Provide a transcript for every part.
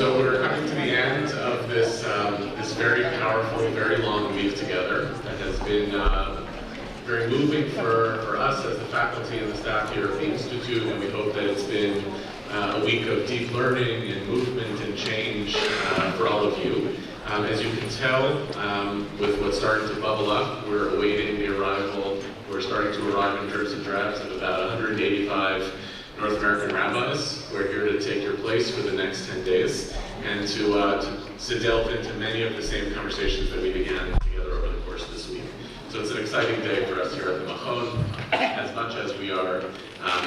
So we're coming to the end of this this very powerful, very long week together that has been very moving for us as the faculty and the staff here at the Institute, and we hope that it's been a week of deep learning and movement and change for all of you. As you can tell, with what's starting to bubble up, we're awaiting the arrival. We're starting to arrive in dribs and drabs of about 185 North American rabbis. We're here to take your place for the next 10 days and to delve into many of the same conversations that we began together over the course of this week. So it's an exciting day for us here at the Machon, as much as we are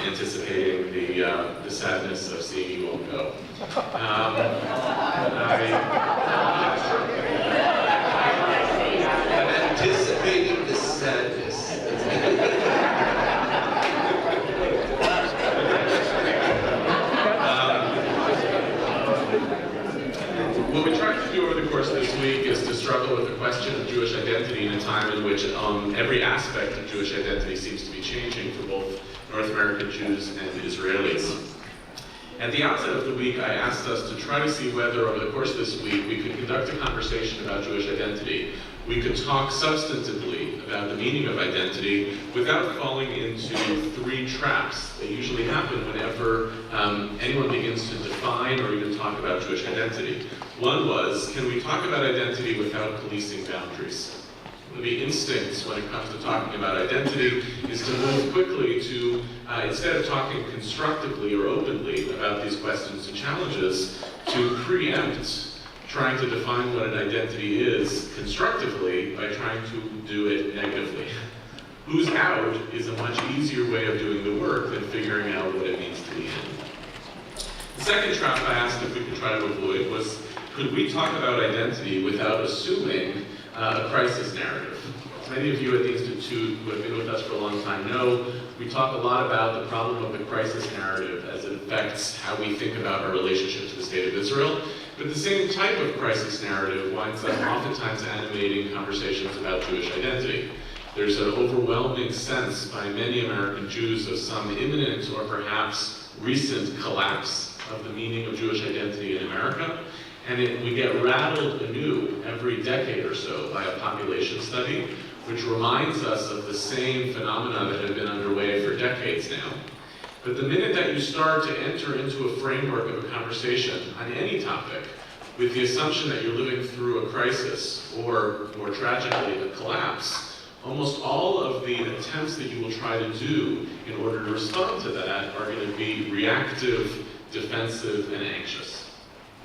anticipating the sadness of seeing you all go. Anticipating the sadness. What we tried to do over the course of this week is to struggle with the question of Jewish identity in a time in which every aspect of Jewish identity seems to be changing for both North American Jews and Israelis. At the outset of the week, I asked us to try to see whether over the course of this week we could conduct a conversation about Jewish identity. We could talk substantively about the meaning of identity without falling into three traps that usually happen whenever anyone begins to define or even talk about Jewish identity. One was, can we talk about identity without policing boundaries? One of the instincts when it comes to talking about identity is to move quickly to, instead of talking constructively or openly about these questions and challenges, to preempt trying to define what an identity is constructively by trying to do it negatively. Who's out is a much easier way of doing the work than figuring out what it means to be in. The second trap I asked if we could try to avoid was, could we talk about identity without assuming a crisis narrative? As many of you at the Institute who have been with us for a long time know, we talk a lot about the problem of the crisis narrative as it affects how we think about our relationship to the State of Israel. But the same type of crisis narrative winds up oftentimes animating conversations about Jewish identity. There's an overwhelming sense by many American Jews of some imminent or perhaps recent collapse of the meaning of Jewish identity in America. And we get rattled anew every decade or so by a population study, which reminds us of the same phenomena that have been underway for decades now. But the minute that you start to enter into a framework of a conversation on any topic with the assumption that you're living through a crisis or, more tragically, a collapse, almost all of the attempts that you will try to do in order to respond to that are going to be reactive, defensive, and anxious.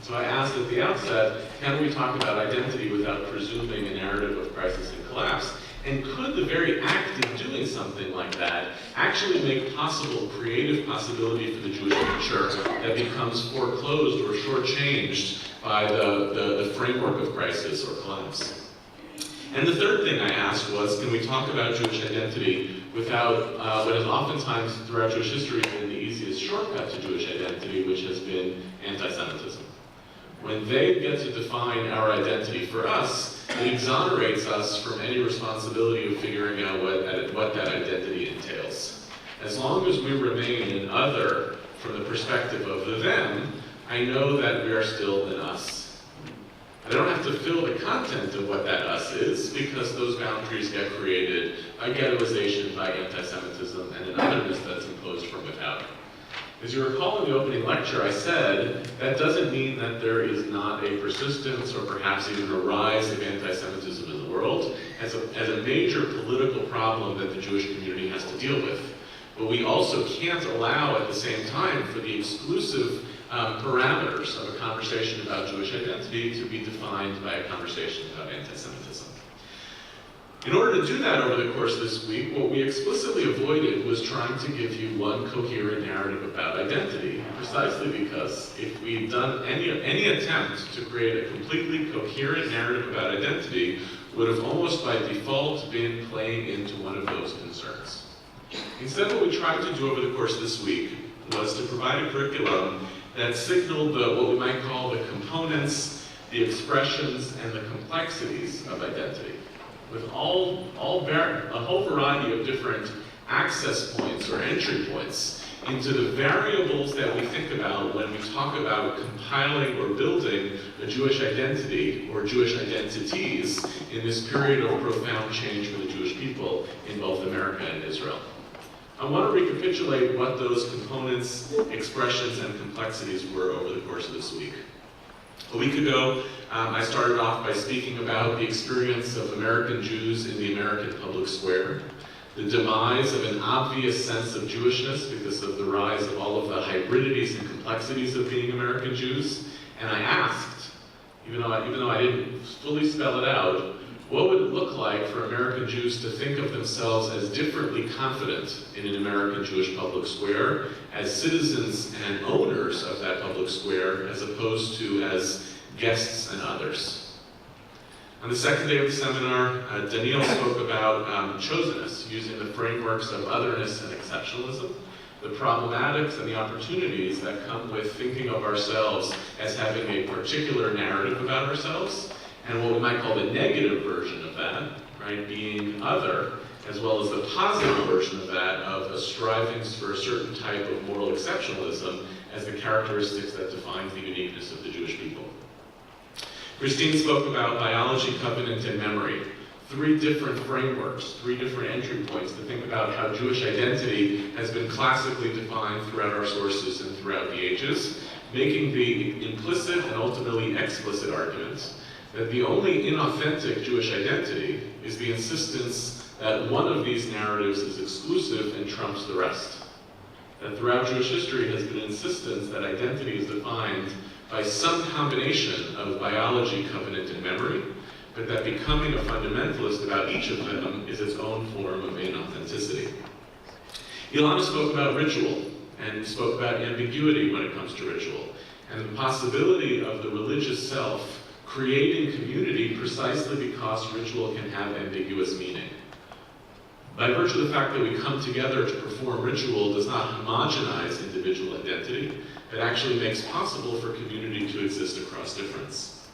So I asked at the outset, can we talk about identity without presuming a narrative of crisis and collapse? And could the very act of doing something like that actually make possible creative possibility for the Jewish culture that becomes foreclosed or shortchanged by the framework of crisis or collapse? And the third thing I asked was, can we talk about Jewish identity without what has oftentimes throughout Jewish history been the easiest shortcut to Jewish identity, which has been anti-Semitism? When they get to define our identity for us, it exonerates us from any responsibility of figuring out what that identity entails. As long as we remain an other from the perspective of the them, I know that we are still an us. I don't have to fill the content of what that us is, because those boundaries get created by ghettoization, by anti-Semitism, and an otherness that's imposed from without. As you recall in the opening lecture, I said that doesn't mean that there is not a persistence or perhaps even a rise of anti-Semitism in the world as a major political problem that the Jewish community has to deal with. But we also can't allow at the same time for the exclusive parameters of a conversation about Jewish identity to be defined by a conversation about anti-Semitism. In order to do that over the course of this week, what we explicitly avoided was trying to give you one coherent narrative about identity, precisely because if we'd done any attempt to create a completely coherent narrative about identity, would have almost by default been playing into one of those concerns. Instead, what we tried to do over the course of this week was to provide a curriculum that signaled what we might call the components, the expressions, and the complexities of identity, with a whole variety of different access points or entry points into the variables that we think about when we talk about compiling or building a Jewish identity or Jewish identities in this period of profound change for the Jewish people in both America and Israel. I want to recapitulate what those components, expressions, and complexities were over the course of this week. A week ago, I started off by speaking about the experience of American Jews in the American public square, the demise of an obvious sense of Jewishness because of the rise of all of the hybridities and complexities of being American Jews, and I asked, even though I didn't fully spell it out, what would it look like for American Jews to think of themselves as differently confident in an American Jewish public square, as citizens and owners of that public square, as opposed to as guests and others? On the second day of the seminar, Donniel spoke about chosenness, using the frameworks of otherness and exceptionalism, the problematics and the opportunities that come with thinking of ourselves as having a particular narrative about ourselves, and what we might call the negative version of that, right, being other, as well as the positive version of that, of a striving for a certain type of moral exceptionalism as the characteristics that defines the uniqueness of the Jewish people. Christine spoke about biology, covenant, and memory. Three different frameworks, three different entry points to think about how Jewish identity has been classically defined throughout our sources and throughout the ages, making the implicit and ultimately explicit argument that the only inauthentic Jewish identity is the insistence that one of these narratives is exclusive and trumps the rest. That throughout Jewish history has been an insistence that identity is defined by some combination of biology, covenant, and memory, but that becoming a fundamentalist about each of them is its own form of inauthenticity. Elana spoke about ritual and spoke about ambiguity when it comes to ritual, and the possibility of the religious self creating community precisely because ritual can have ambiguous meaning. By virtue of the fact that we come together to perform ritual does not homogenize individual identity, it actually makes possible for community to exist across difference.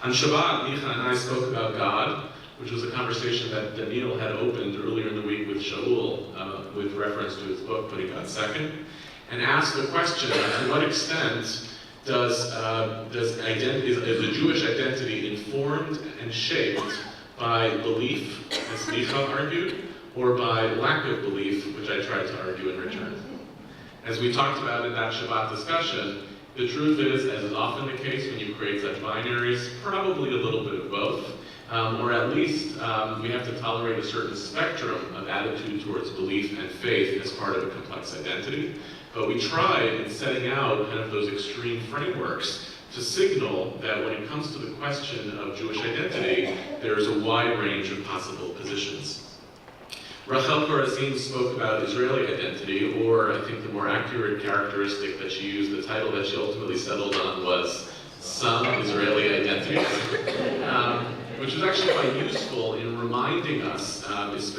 On Shabbat, Micha and I spoke about God, which was a conversation that Donniel had opened earlier in the week with Shaul, with reference to his book, Putting God Second, and asked the question, to what extent is the Jewish identity informed and shaped by belief, as Micha argued, or by lack of belief, which I tried to argue in return? As we talked about in that Shabbat discussion, the truth is, as is often the case when you create such binaries, probably a little bit of both, or at least we have to tolerate a certain spectrum of attitude towards belief and faith as part of a complex identity. But we try, in setting out kind of those extreme frameworks, to signal that when it comes to the question of Jewish identity, there is a wide range of possible positions. Rachel Korazin spoke about Israeli identity, or I think the more accurate characteristic that she used, the title that she ultimately settled on was some Israeli identity, which was actually quite useful in reminding us,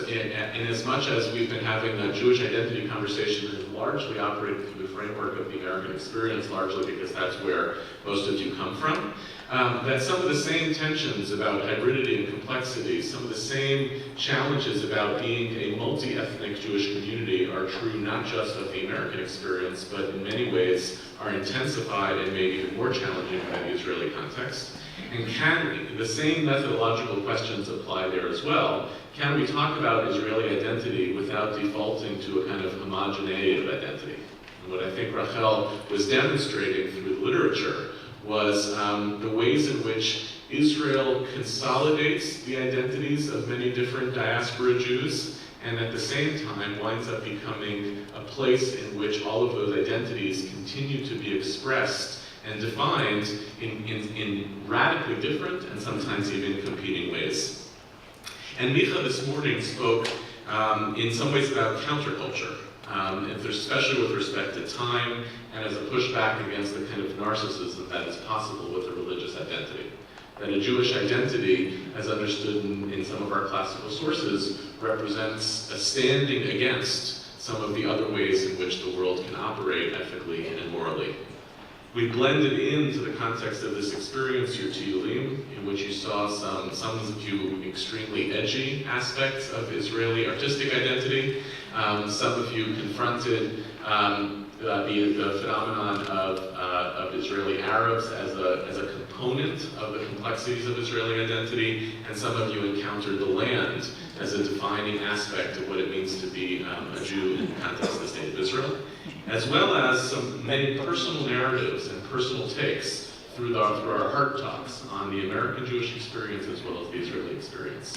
in as much as we've been having a Jewish identity conversation that has largely operated through the framework of the American experience, largely because that's where most of you come from, that some of the same tensions about hybridity and complexity, some of the same challenges about being a multi-ethnic Jewish community are true not just of the American experience, but in many ways are intensified and made even more challenging by the Israeli context. And can the same methodological questions apply there as well? Can we talk about Israeli identity without defaulting to a kind of homogeneity of identity? And what I think Rachel was demonstrating through the literature was the ways in which Israel consolidates the identities of many different diaspora Jews, and at the same time winds up becoming a place in which all of those identities continue to be expressed and defined in radically different and sometimes even competing ways. And Micha this morning spoke in some ways about counterculture, especially with respect to time and as a pushback against the kind of narcissism that is possible with a religious identity. That a Jewish identity, as understood in some of our classical sources, represents a standing against some of the other ways in which the world can operate ethically and morally. We blended into the context of this experience your Tiyulim, in which you saw some of you extremely edgy aspects of Israeli artistic identity. Some of you confronted the phenomenon of Israeli Arabs as a component of the complexities of Israeli identity, and some of you encountered the land as a defining aspect of what it means to be a Jew in the context of the State of Israel, as well as many personal narratives and personal takes through our heart talks on the American Jewish experience as well as the Israeli experience.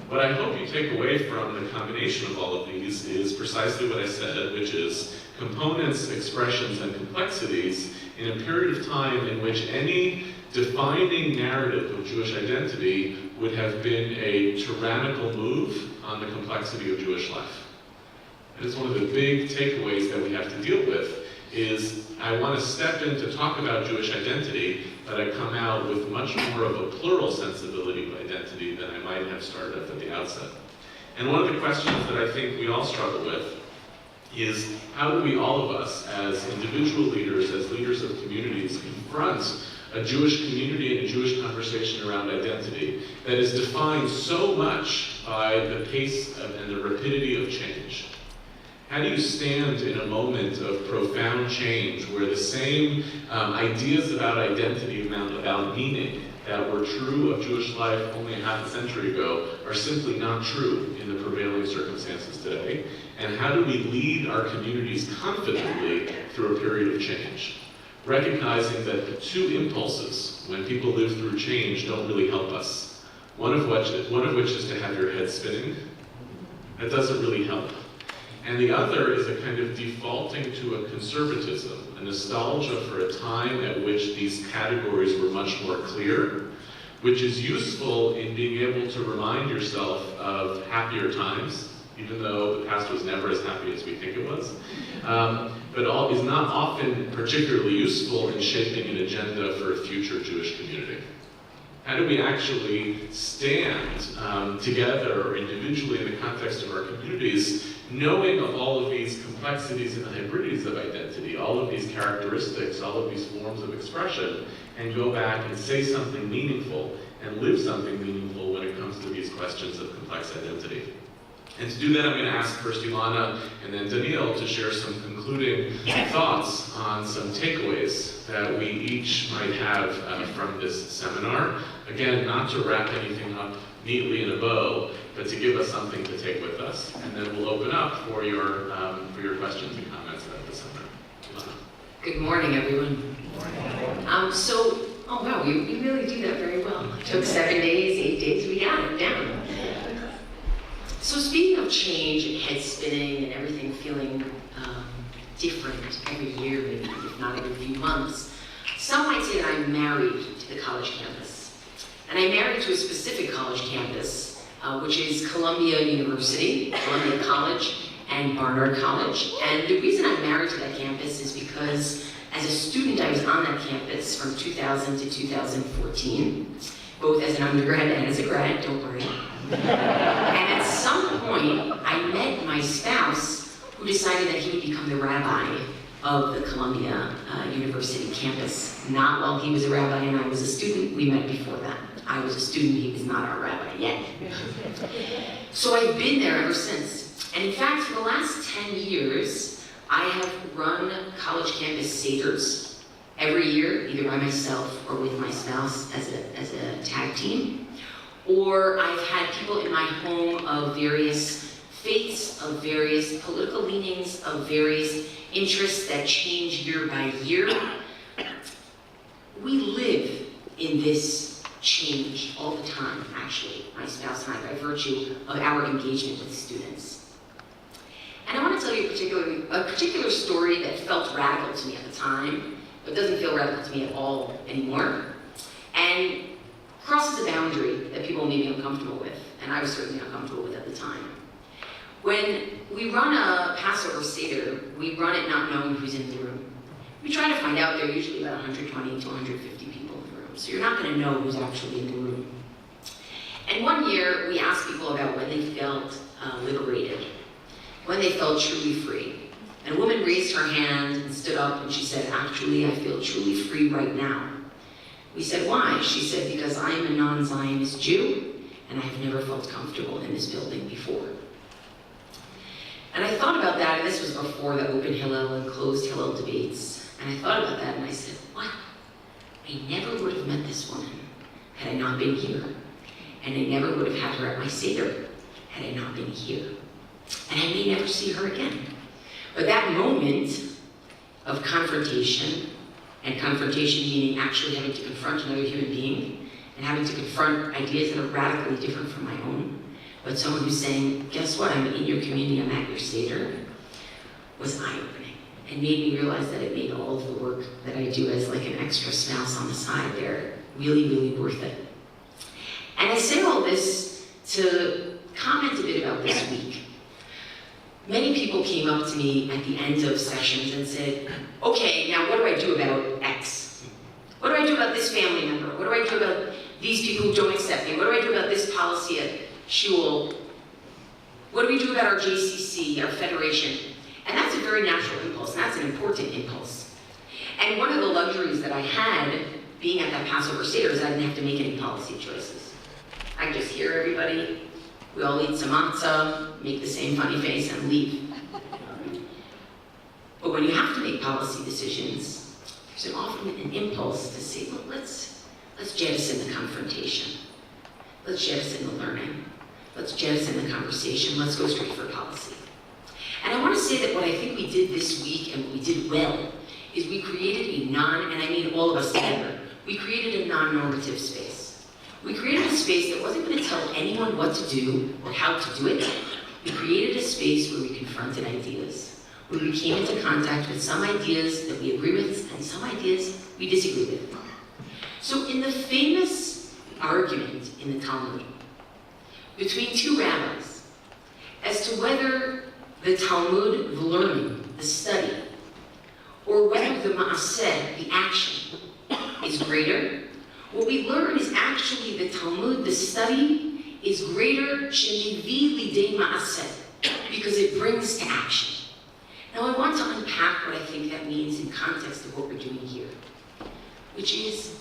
What I hope you take away from the combination of all of these is precisely what I said, which is components, expressions, and complexities in a period of time in which any defining narrative of Jewish identity would have been a tyrannical move on the complexity of Jewish life. And it's one of the big takeaways that we have to deal with is I want to step in to talk about Jewish identity, but I come out with much more of a plural sensibility of identity than I might have started at the outset. And one of the questions that I think we all struggle with is how do we, all of us, as individual leaders, as leaders of communities, confront a Jewish community and a Jewish conversation around identity that is defined so much by the pace and the rapidity of change? How do you stand in a moment of profound change where the same ideas about identity, about meaning, that were true of Jewish life only half a century ago are simply not true in the prevailing circumstances today? And how do we lead our communities confidently through a period of change? Recognizing that the two impulses, when people live through change, don't really help us. One of which is to have your head spinning. That doesn't really help. And the other is a kind of defaulting to a conservatism, a nostalgia for a time at which these categories were much more clear, which is useful in being able to remind yourself of happier times, even though the past was never as happy as we think it was, but is not often particularly useful in shaping an agenda for a future Jewish community. How do we actually stand together or individually in the context of our communities, knowing of all of these complexities and hybridities of identity, all of these characteristics, all of these forms of expression, and go back and say something meaningful and live something meaningful when it comes to these questions of complex identity? And to do that, I'm going to ask first Elana and then Donniel to share some concluding thoughts on some takeaways that we each might have from this seminar. Again, not to wrap anything up neatly in a bow, but to give us something to take with us. And then we'll open up for your questions and comments about this seminar. Elana. Good morning, everyone. Oh wow, we really do that very well. It took 7 days, 8 days, we got it down. So speaking of change and head spinning and everything feeling different every year, maybe if not every few months, some might say that I'm married to the college campus. And I'm married to a specific college campus, which is Columbia University, Columbia College, and Barnard College. And the reason I'm married to that campus is because as a student, I was on that campus from 2000 to 2014, both as an undergrad and as a grad, don't worry. And at some point, I met my spouse, who decided that he would become the rabbi of the Columbia University campus. Not while he was a rabbi and I was a student, we met before that. I was a student, he was not our rabbi yet. So I've been there ever since. And in fact, for the last 10 years, I have run college campus seders every year, either by myself or with my spouse as a tag team. Or I've had people in my home of various faiths, of various political leanings, of various interests that change year by year. We live in this change all the time, actually, my spouse and I, by virtue of our engagement with students. And I want to tell you a particular story that felt radical to me at the time, but doesn't feel radical to me at all anymore, and crosses a boundary that people may be uncomfortable with, and I was certainly uncomfortable with at the time. When we run a Passover Seder, we run it not knowing who's in the room. We try to find out there are usually about 120 to 150 people in the room, so you're not going to know who's actually in the room. And one year, we asked people about when they felt liberated, when they felt truly free. And a woman raised her hand and stood up and she said, actually, I feel truly free right now. We said, why? She said, because I am a non-Zionist Jew and I have never felt comfortable in this building before. And I thought about that, and this was before the open Hillel and closed Hillel debates. And I thought about that and I said, wow, I never would have met this woman had I not been here. And I never would have had her at my Seder had I not been here. And I may never see her again. But that moment of confrontation, and confrontation meaning actually having to confront another human being, and having to confront ideas that are radically different from my own, but someone who's saying, guess what, I'm in your community, I'm at your Seder, was eye-opening, and made me realize that it made all of the work that I do as like an extra spouse on the side there really, really worth it. And I say all this to comment a bit about this week. Many people came up to me at the end of sessions and said, okay, now what do I do about X? What do I do about this family member? What do I do about these people who don't accept me? What do I do about this policy at Shul? What do we do about our JCC, our federation? And that's a very natural impulse, and that's an important impulse. And one of the luxuries that I had being at that Passover Seder is I didn't have to make any policy choices. I could just hear everybody. We all eat some matzah, make the same funny face, and leave. But when you have to make policy decisions, there's often an impulse to say, well, let's jettison the confrontation. Let's jettison the learning. Let's jettison the conversation. Let's go straight for policy. And I want to say that what I think we did this week, and what we did well, is we created and I mean all of us together, we created a non-normative space. We created a space that wasn't going to tell anyone what to do or how to do it. We created a space where we confronted ideas, where we came into contact with some ideas that we agree with and some ideas we disagree with. So in the famous argument in the Talmud between two rabbis as to whether the Talmud, the learning, the study, or whether the ma'aseh, the action, is greater, what we learn is actually the Talmud, the study, is greater shemivi lidei ma'aseh, because it brings to action. Now I want to unpack what I think that means in context of what we're doing here, which is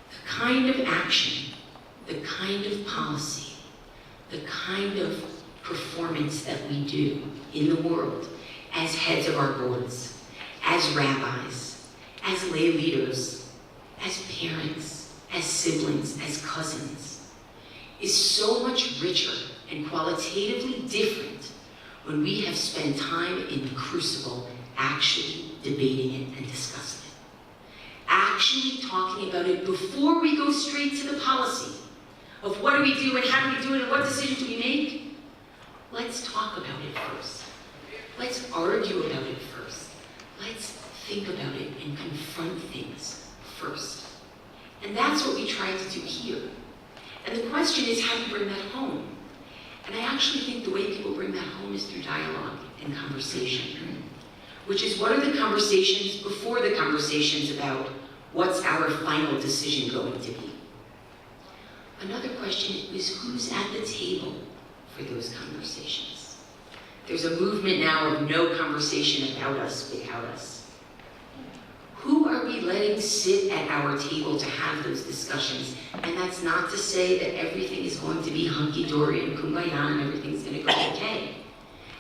the kind of action, the kind of policy, the kind of performance that we do in the world as heads of our boards, as rabbis, as lay leaders, as parents, as siblings, as cousins, is so much richer and qualitatively different when we have spent time in the crucible actually debating it and discussing it. Actually talking about it before we go straight to the policy of what do we do and how do we do it and what decisions do we make. Let's talk about it first. Let's argue about it first. Let's think about it and confront things first. And that's what we try to do here. And the question is, how do you bring that home? And I actually think the way people bring that home is through dialogue and conversation, which is what are the conversations before the conversations about what's our final decision going to be. Another question is who's at the table for those conversations. There's a movement now of no conversation about us without us. Who are we letting sit at our table to have those discussions? And that's not to say that everything is going to be hunky-dory and kumbaya and everything's going to go okay.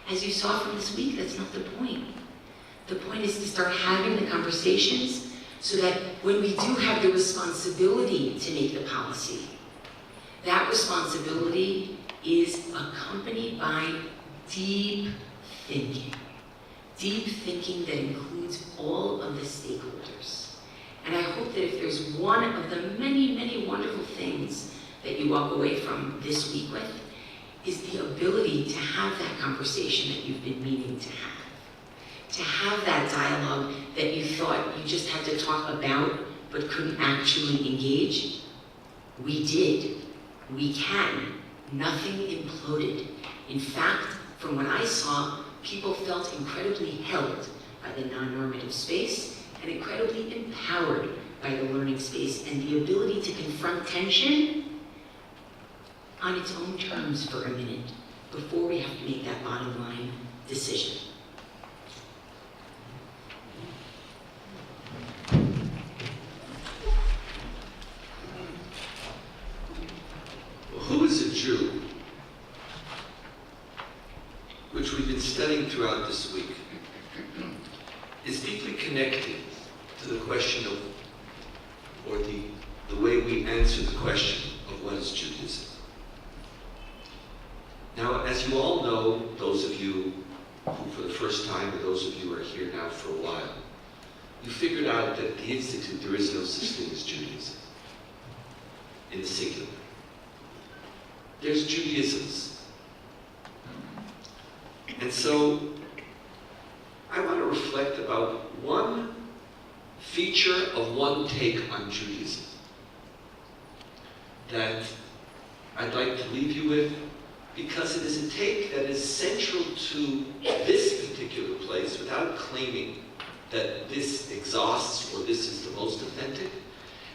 As you saw from this week, that's not the point. The point is to start having the conversations so that when we do have the responsibility to make the policy, that responsibility is accompanied by deep thinking. Deep thinking that includes all of the stakeholders. And I hope that if there's one of the many, many wonderful things that you walk away from this week with, is the ability to have that conversation that you've been meaning to have. To have that dialogue that you thought you just had to talk about but couldn't actually engage. We did. We can. Nothing imploded. In fact, from what I saw, people felt incredibly held by the non-normative space and incredibly empowered by the learning space and the ability to confront tension on its own terms for a minute before we have to make that bottom line decision. studying throughout this week is deeply connected to the question of, or the way we answer the question of what is Judaism. Now, as you all know, those of you who for the first time, or those of you who are here now for a while, you figured out that at the Institute there is no such thing as Judaism, in the singular. There's Judaisms. And so, I want to reflect about one feature of one take on Judaism that I'd like to leave you with, because it is a take that is central to this particular place without claiming that this exhausts or this is the most authentic.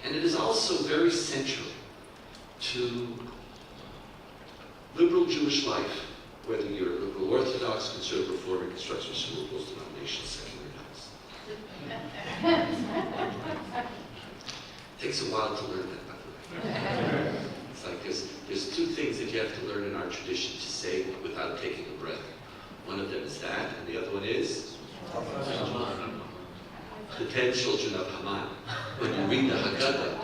And it is also very central to liberal Jewish life, whether you're liberal Orthodox, conservative, Reform, Reconstructionist, Schools, denomination, secular, nuns. It takes a while to learn that, by the way. It's like there's two things that you have to learn in our tradition to say without taking a breath. One of them is that, and the other one is the 10 children of Haman. When you read the Haggadah,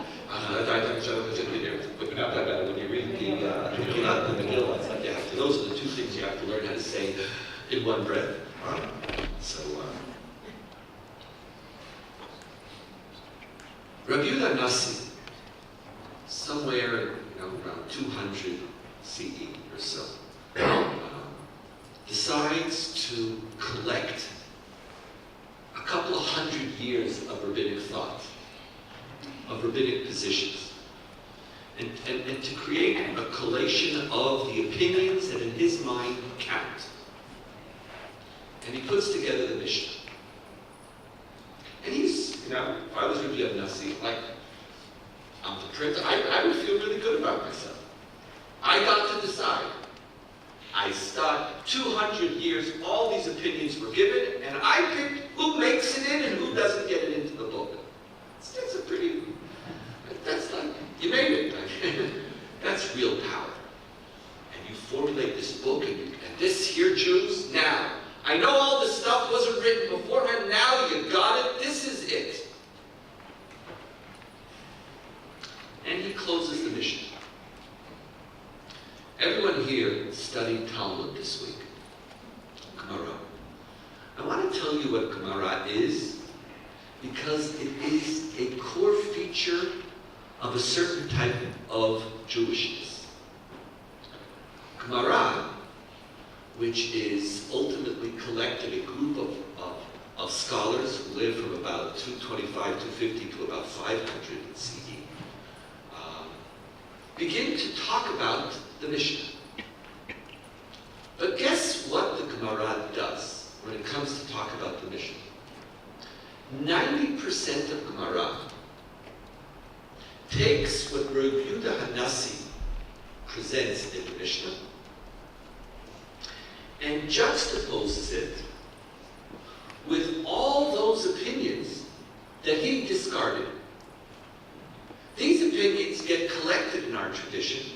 when you read the Megillah, it's like those are the two things you have to learn how to say in one breath. So, Rabbi Yehuda Nasi, somewhere around 200 CE or so, decides to collect a couple of hundred years of rabbinic thought, of rabbinic positions, and to create a collation of the opinions that in his mind count. And he puts together the Mishnah. And he's, if I was Rabbi Yehuda Nasi, like, I'm the prince, I would feel really good about myself. I got to decide. I start 200 years, all these opinions were given, and I picked who makes it in and who doesn't get it into the book. That's a pretty, that's like, you made it. That's real power. And you formulate this book, and this here, Jews, now, I know all this stuff wasn't written beforehand, now you got it, this is it. And he closes the Mishnah. Everyone here studied Talmud this week. Gemara. I want to tell you what Gemara is, because it is a core feature of a certain type of Jewishness. Gemara, which is ultimately collected, a group of scholars who live from about 225, 250 to about 500 CE, begin to talk about the Mishnah. But guess what the Gemara does when it comes to talk about the Mishnah? 90% of Gemara takes what Rabbi Yehuda Hanassi presents in the Mishnah and juxtaposes it with all those opinions that he discarded. These opinions get collected in our tradition,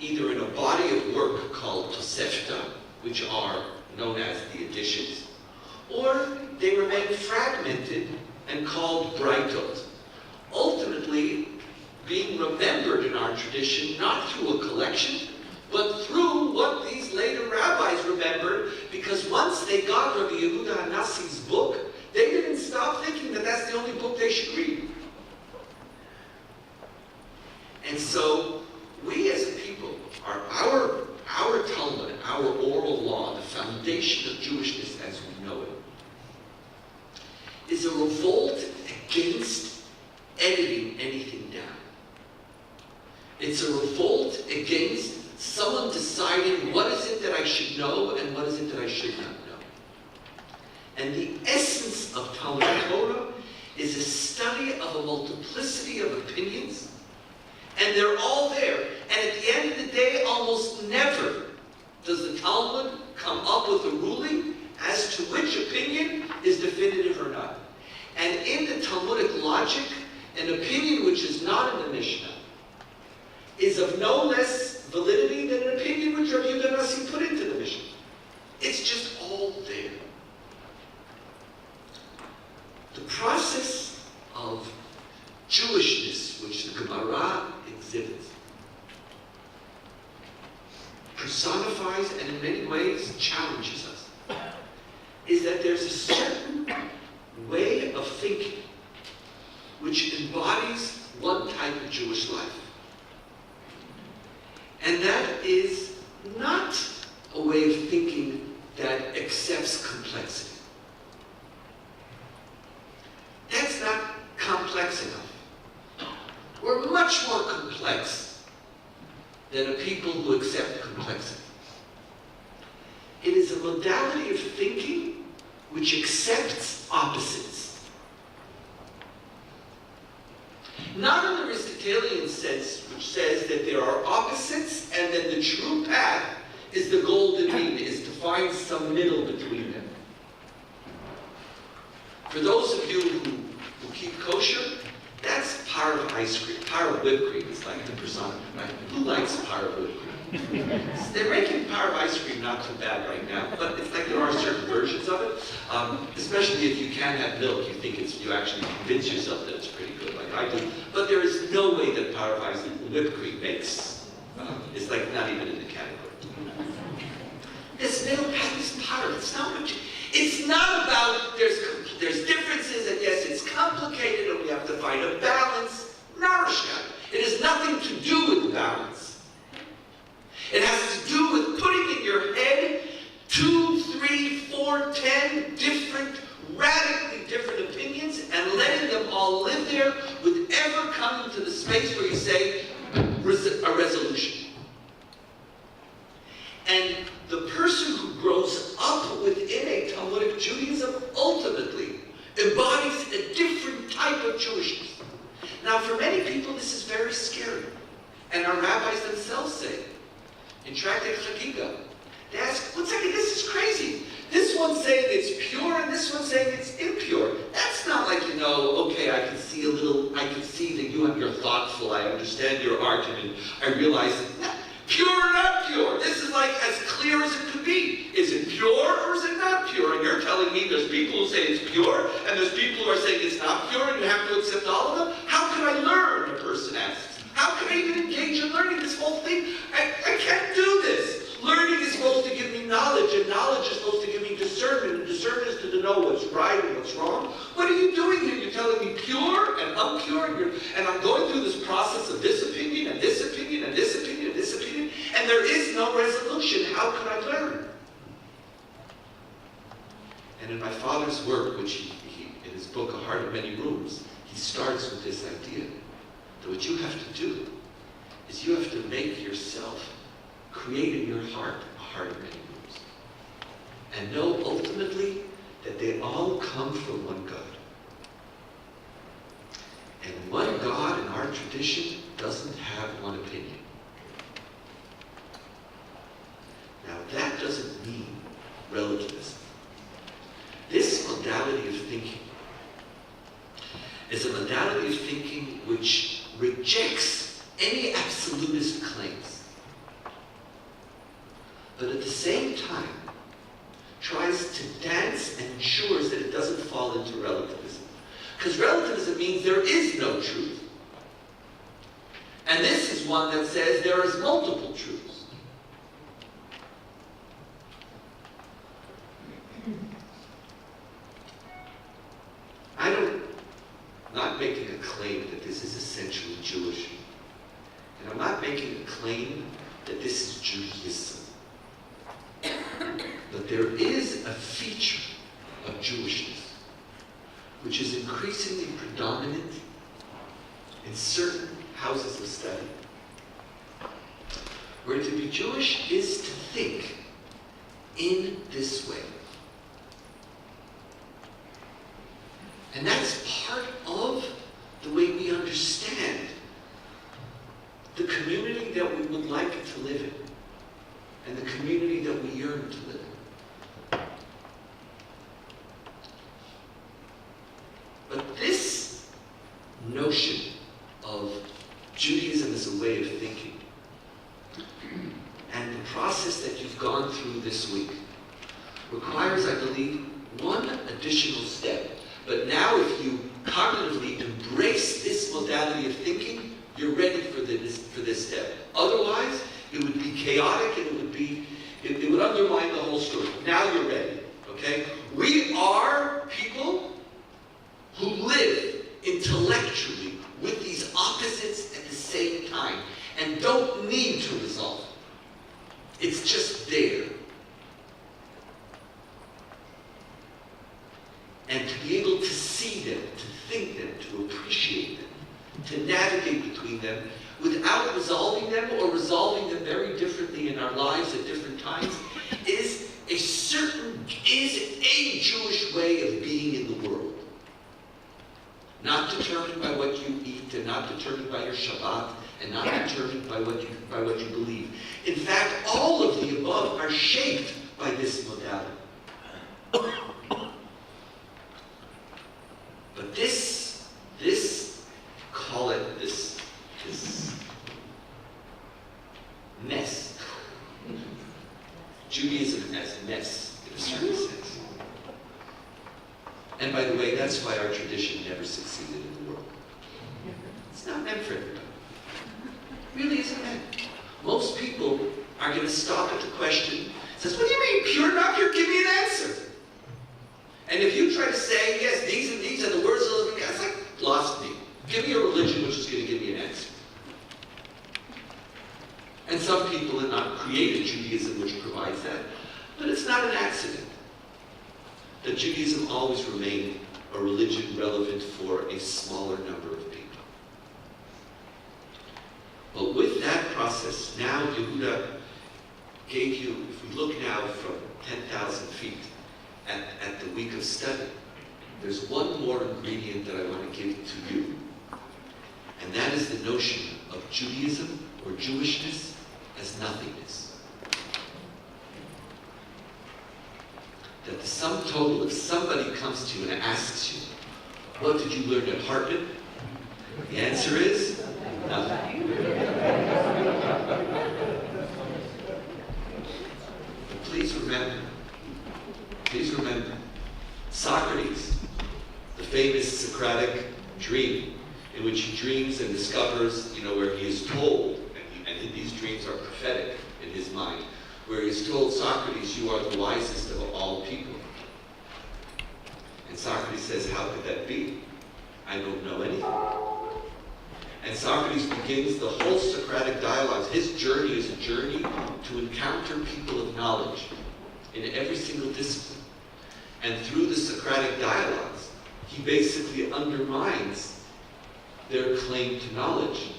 either in a body of work called Tosefta, which are known as the additions, or they remain fragmented and called Braitot, ultimately being remembered in our tradition not through a collection, but through what these later rabbis remembered, because once they got Rabbi Yehuda Hanassi's book, they didn't stop thinking that that's the only book they should read. And so, we as a people, our Talmud, our oral law, the foundation of Jewishness as we know it, is a revolt against editing anything down. It's a revolt against someone deciding what is it that I should know and what is it that I should not know. And the essence of Talmud Torah is a study of a multiplicity of opinions, and they're all there. And at the end of the day, almost never does the Talmud come up with a ruling as to which opinion is definitive or not. And in the Talmudic logic, an opinion which is not in the Mishnah is of no less validity than an opinion which Rabbi Yehuda Nasi put into the Mishnah. It's just all all there. The process of Jewishness, which the Gemara exhibits, personifies and in many ways challenges us, is that there's a certain way of thinking which embodies one type of Jewish life. And that is not a way of thinking that accepts complexity. That's not complex enough. We're much more complex than a people who accept complexity. It is a modality of thinking which accepts opposites. Not an Aristotelian sense, which says that there are opposites and that the true path is the golden mean, is to find some middle between them. For those of you who keep kosher, that's par of ice cream. Par of whipped cream is like the persona, right? Who likes par of whipped cream? They're making par of ice cream not too bad right now, but it's like there are certain versions of it. Especially if you can't have milk, you think you actually convince yourself that it's pretty good, like I do. But there is no way that par of ice whipped cream makes. It's like not even in the category. This middle path is par. It's not what you. It's not about there's differences and yes, it's complicated and we have to find a balance. Narishka. It has nothing to do with balance. It has to do with putting in your head 2, 3, 4, 10 different, radically different opinions and letting them all live there with ever coming to the space where you say a resolution. And the person who grows up within a Talmudic Judaism ultimately embodies a different type of Jewishness. Now, for many people, this is very scary. And our rabbis themselves say, in Tractate Chagiga, they ask, one second, this is crazy. This one's saying it's pure and this one's saying it's impure. That's not like, okay, I can see that you're thoughtful, I understand your argument, I realize that. Pure or not pure? This is like as clear as it could be. Is it pure or is it not pure? And you're telling me there's people who say it's pure, and there's people who are saying it's not pure, and you have to accept all of them? How can I learn, a person asks. How can I even engage in learning this whole thing? I can't do this. Learning is supposed to give me knowledge, and knowledge is supposed to give me discernment, and discernment is to know what's right and what's wrong. What are you doing here? You're telling me pure and impure, and I'm going through this process of this opinion, and this opinion, and this opinion, and this opinion, and there is no resolution. How can I learn? And in my father's work, which he in his book, A Heart of Many Rooms, he starts with this idea that what you have to do is you have to make yourself, create in your heart a heart of many rooms. And know ultimately that they all come from one God. And one God in our tradition doesn't have one opinion. Now that doesn't mean relativism. This modality of thinking is a modality of thinking which rejects any absolutist claims, but at the same time tries to dance and ensures that it doesn't fall into relativism. Because relativism means there is no truth. And this is one that says there is multiple truths. I'm not making a claim that this is essentially Jewish. And I'm not making a claim that this is Judaism. But there is a feature of Jewishness which is increasingly predominant in certain houses of study, where to be Jewish is to think in this way. And that's part of the way we understand the community that we would like to live in, and the community that we yearn to live in. But this notion of Judaism as a way of thinking, and the process that you've gone through this week, requires, I believe, one additional step. But now if you cognitively embrace this modality of thinking, you're ready for this step. Otherwise, it would be chaotic and it would undermine the whole story. Now you're ready, okay? We are people who live intellectually with these opposites at the same time and don't need to resolve. It's just there. And to be able to see them, to think them, to appreciate them, to navigate between them without resolving them or resolving them very differently in our lives at different times is a Jewish way of being in the world. Not determined by what you eat, and not determined by your Shabbat, and not determined by what you believe. In fact, all of the above are shaped by this modality. But this mess, Judaism as mess, in a certain sense. And by the way, that's why our tradition never succeeded in the world. It's not meant for everybody. It really isn't meant. Most people are going to stop at the question, says, what do you mean, pure, not pure? Give me an answer. And if you try to say, yes, these and these are the words of the living God, it's like, lost me. Give me a religion which is going to give me an answer. And some people have not created Judaism which provides that. But it's not an accident that Judaism always remained a religion relevant for a smaller number of people. But with that process, now Yehuda gave you, if we look now from 10,000 feet at the week of study, there's one more ingredient that I want to give to you. And that is the notion of Judaism or Jewishness as nothingness. That the sum total, if somebody comes to you and asks you, what did you learn at Hartman? The answer is nothing. But please remember, Socrates, the famous Socratic dream, in which he dreams and discovers, where he is told, and these dreams are prophetic in his mind, where he is told, Socrates, you are the wisest of all people. And Socrates says, how could that be? I don't know anything. And Socrates begins the whole Socratic dialogue. His journey is a journey to encounter people of knowledge in every single discipline. And through the Socratic dialogues, he basically undermines their claim to knowledge.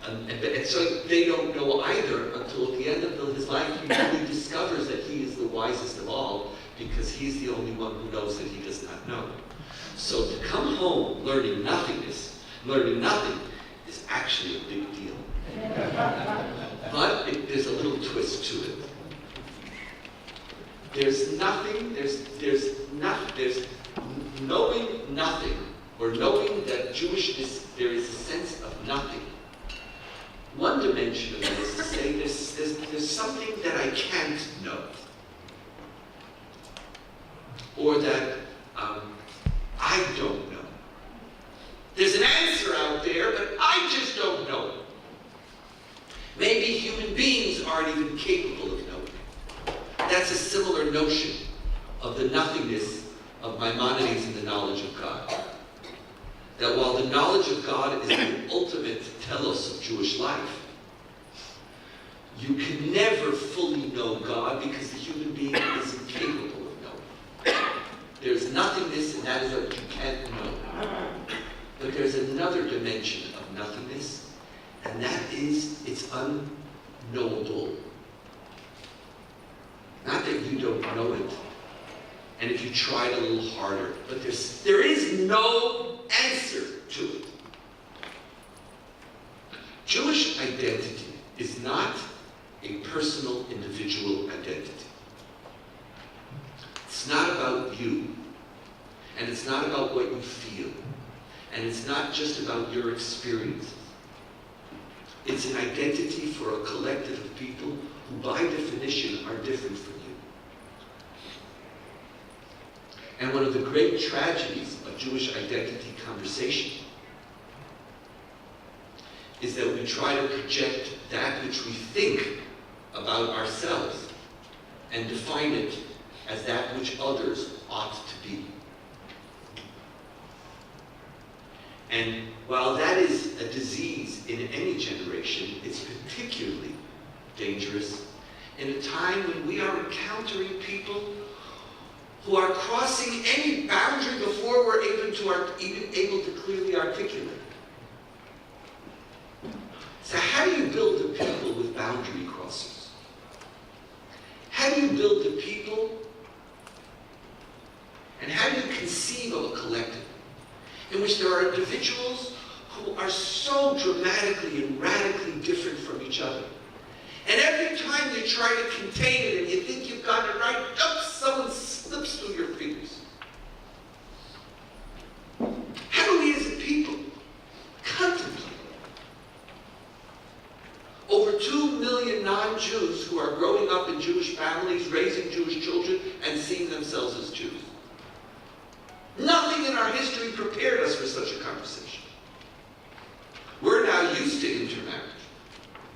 And so they don't know either until at the end of his life he really discovers that he is the wisest of all, because he's the only one who knows that he does not know. So to come home learning nothingness, learning nothing, is actually a big deal. But there's a little twist to it. There's knowing nothing, or knowing that Jewishness, there is a sense of nothing. One dimension of it is to say there's something that I can't know. Or that I don't know. There's an answer out there, but I just don't know it. Maybe human beings aren't even capable of knowing it. That's a similar notion of the nothingness of Maimonides and the knowledge of God. That while the knowledge of God is the ultimate telos of Jewish life, you can never fully know God because the human being is incapable of knowing. There's nothingness, and that is what you can't know. But there's another dimension of nothingness, and that is it's unknowable. Not that you don't know it, and if you tried a little harder, but there is no answer to it. Jewish identity is not a personal, individual identity. It's not about you, and it's not about what you feel, and it's not just about your experiences. It's an identity for a collective of people who, by definition, are different from you. And one of the great tragedies of Jewish identity conversation is that we try to project that which we think about ourselves and define it as that which others ought to be. And while that is a disease in any generation, it's particularly dangerous in a time when we are encountering people who are crossing any boundary before we're even able to clearly articulate. So how do you build a people with boundary crossers? How do you build a people, and how do you conceive of a collective in which there are individuals who are so dramatically and radically different from each other? And every time you try to contain it and you think you've got it right, someone slips through your fingers. How do we as a people contemplate over 2 million non-Jews who are growing up in Jewish families, raising Jewish children, and seeing themselves as Jews? Nothing in our history prepared us for such a conversation. We're now used to intermarriage.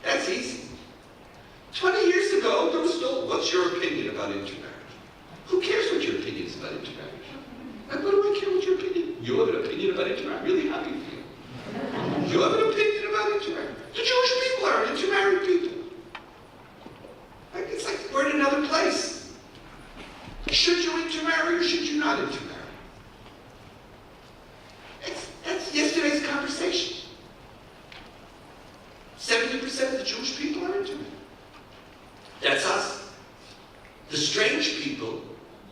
That's easy. 20 years ago, there was still, what's your opinion about intermarriage? Who cares what your opinion is about intermarriage? Like, what do I care what your opinion? You have an opinion about intermarriage? I'm really happy for you. You have an opinion about intermarriage? The Jewish people are intermarried people. Like, it's like we're in another place. Should you intermarry or should you not intermarry? That's yesterday's conversation. 70% of the Jewish people are intermarried. That's us. The strange people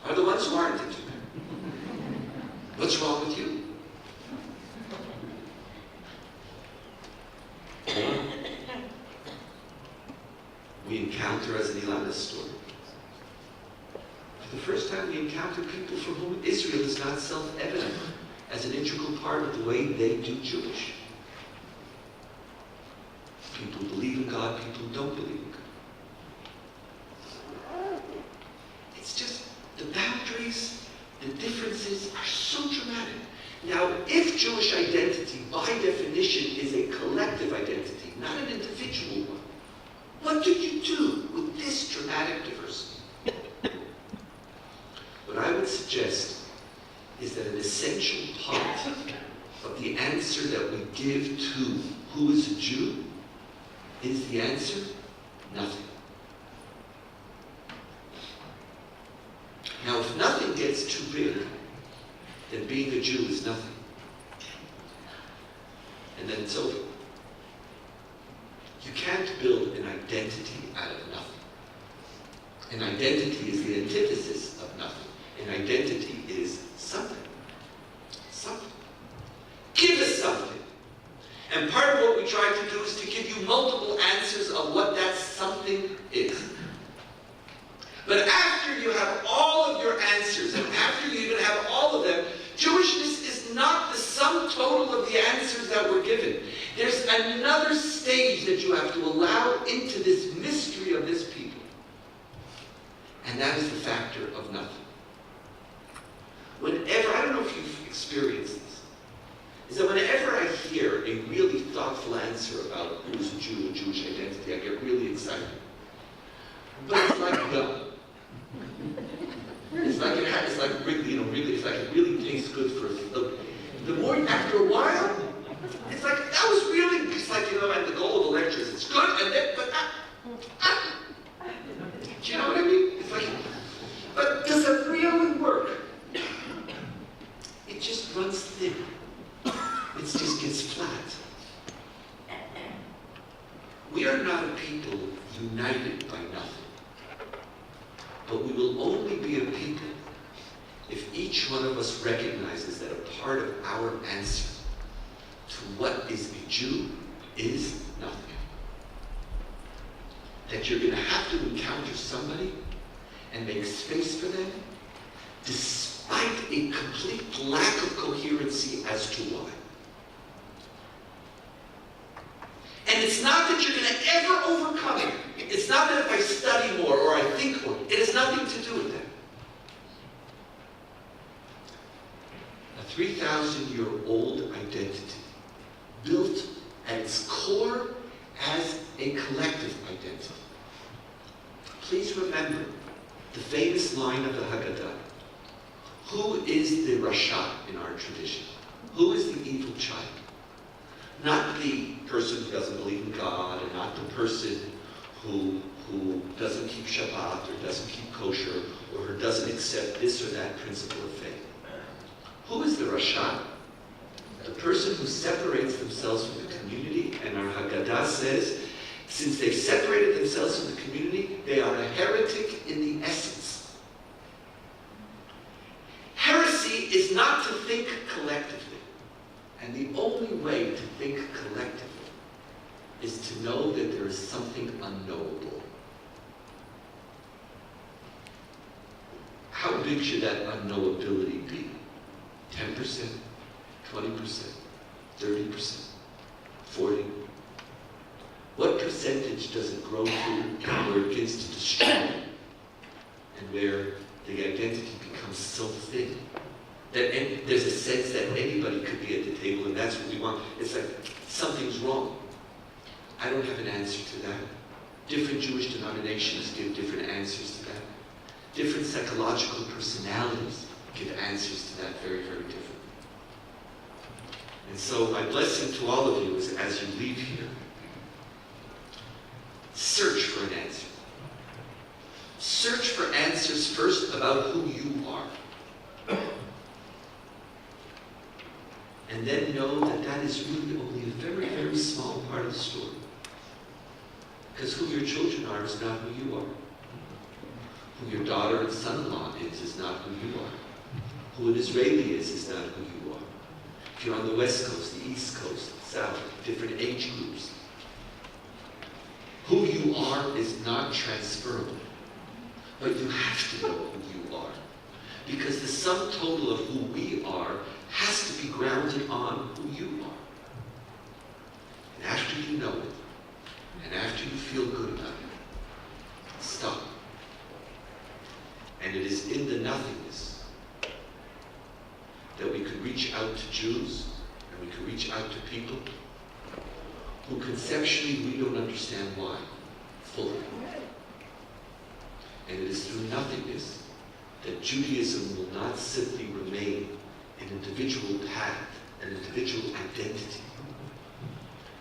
are the ones who aren't intermarried. What's wrong with you? We encounter, as in Elana's story, for the first time we encounter people for whom Israel is not self-evident as an integral part of the way they do Jewish. People who believe in God, people who don't believe in God. It's just the boundaries, the differences are so dramatic. Now, if Jewish identity, by definition, is a collective identity, not an individual one, what do you do with this dramatic diversity? What I would suggest is that an essential part of the answer that we give to who is a Jew is the answer, nothing. Now, if nothing gets too big, then being a Jew is nothing. And then it's over. You can't build an identity out of nothing. An identity is the antithesis of nothing. An identity is something. Something. Give us something. And part of what we try to do is to give you multiple answers of what that something is. But after you have all of your answers, and after you even have all of them, Jewishness is not the sum total of the answers that were given. There's another stage that you have to allow into this mystery of this people. And that is the factor of nothing. Whenever, I don't know if you've experienced this, is that whenever I hear a really thoughtful answer about who's a Jew and Jewish identity, I get really excited. But it's like gum. It's like it really tastes good for the more, after a while, it's like, that was really, it's like, and the goal of the lecture is it's good, and then, but, do you know what I mean? It's like, but does it really work? It just runs thin. It just gets flat. We are not a people united by nothing. But we will only be a people if each one of us recognizes that a part of our answer to what is a Jew is nothing. That you're going to have to encounter somebody and make space for them despite a complete lack of coherency as to why. And it's not that you're going to ever overcome it. It's not that if I study more or I think more. It has nothing to do with that. 3,000-year-old identity, built at its core as a collective identity. Please remember the famous line of the Haggadah. Who is the Rasha in our tradition? Who is the evil child? Not the person who doesn't believe in God, and not the person who doesn't keep Shabbat, or doesn't keep kosher, or who doesn't accept this or that principle of faith. Who is the Rasha? The person who separates themselves from the community, and our Haggadah says, since they've separated themselves from the community, they are a heretic in the essence. Heresy is not to think collectively. And the only way to think collectively is to know that there is something unknowable. How big should that unknowability be? 10%? 20%? 30%? 40%? What percentage does it grow to where it begins to destroy, and where the identity becomes so thin that there's a sense that anybody could be at the table, and that's what we want? It's like something's wrong. I don't have an answer to that. Different Jewish denominations give different answers to that. Different psychological personalities give answers to that very, very different. And so my blessing to all of you is, as you leave here, search for an answer. Search for answers first about who you are. And then know that that is really only a very, very small part of the story. Because who your children are is not who you are. Who your daughter and son-in-law is not who you are. Who an Israeli is not who you are. If you're on the West Coast, the East Coast, the South, different age groups, who you are is not transferable. But you have to know who you are. Because the sum total of who we are has to be grounded on who you are. And after you know it, and after you feel good about it, stop. And it is in the nothingness that we could reach out to Jews, and we could reach out to people who conceptually we don't understand why, fully. And it is through nothingness that Judaism will not simply remain an individual path, an individual identity,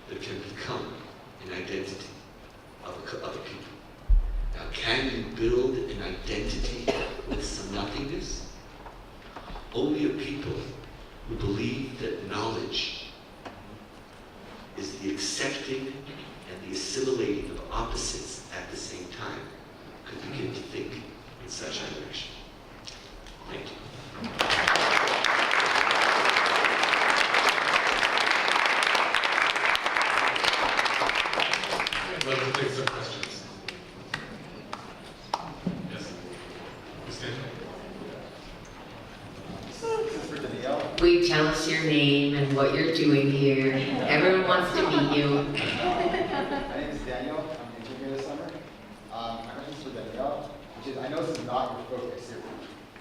but can become an identity of a people. Now, can you build an identity with some nothingness? Only a people who believe that knowledge is the accepting and the assimilating of opposites at the same time could begin to think in such a direction. Thank you. I'd love to take some questions. Yes? Stand. This is for Donniel. Wait, tell us your name and what you're doing here. Everyone wants to meet you. My name is Daniel. I'm the intern this summer. My question is for Donniel, which is, I know this is not your focus.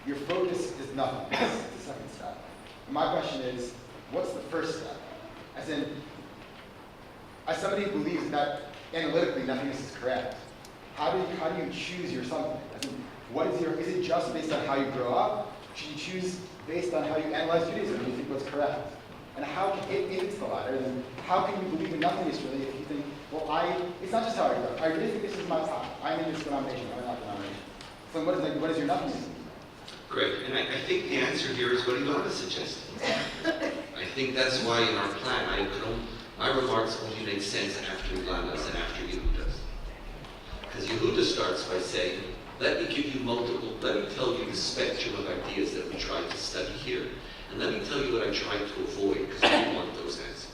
Your focus is nothing. It's the second step. And my question is, what's the first step? As in, as somebody who believes that analytically nothingness is correct, how do you choose your something? As in, is it just based on how you grow up? Should you choose based on how you analyze Judaism and you think what's correct? And if it's the latter, then how can you believe in nothingness really if you think, well, it's not just how I grew up. I really think this is my path. I'm in this denomination, I'm in that denomination. So what is your nothingness? Great, and I think the answer here is what Elana suggested. I think that's why in our plan, my remarks only make sense after Elana's and after Yehuda's. Because Yehuda starts by saying, let me tell you the spectrum of ideas that we tried to study here. And let me tell you what I tried to avoid, because we want those answers.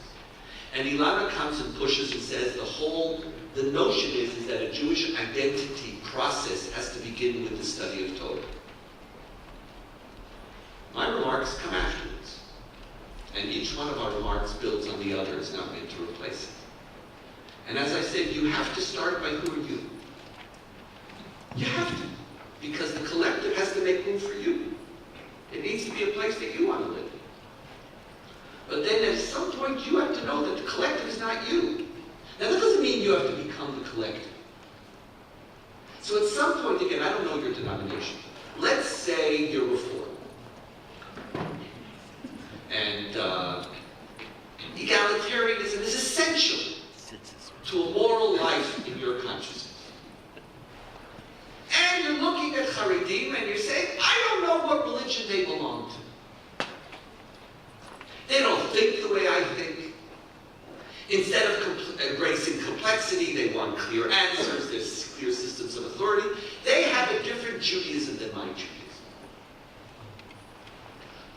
And Elana comes and pushes and says the notion is that a Jewish identity process has to begin with the study of Torah. My remarks come afterwards. And each one of our remarks builds on the other, is not meant to replace it. And as I said, you have to start by who are you? You have to. Because the collective has to make room for you. It needs to be a place that you want to live. point, you have to know that the collective is not you. Now, that doesn't mean you have to become the collective. So at some point, again, I don't know your denomination. Let's say you're Reformed. And egalitarianism is essential to a moral life in your consciousness. And you're looking at Haredim and you're saying, I don't know what religion they belong to. They don't think the way I think. Instead of embracing complexity, they want clear answers, there's clear systems of authority. They have a different Judaism than my Judaism.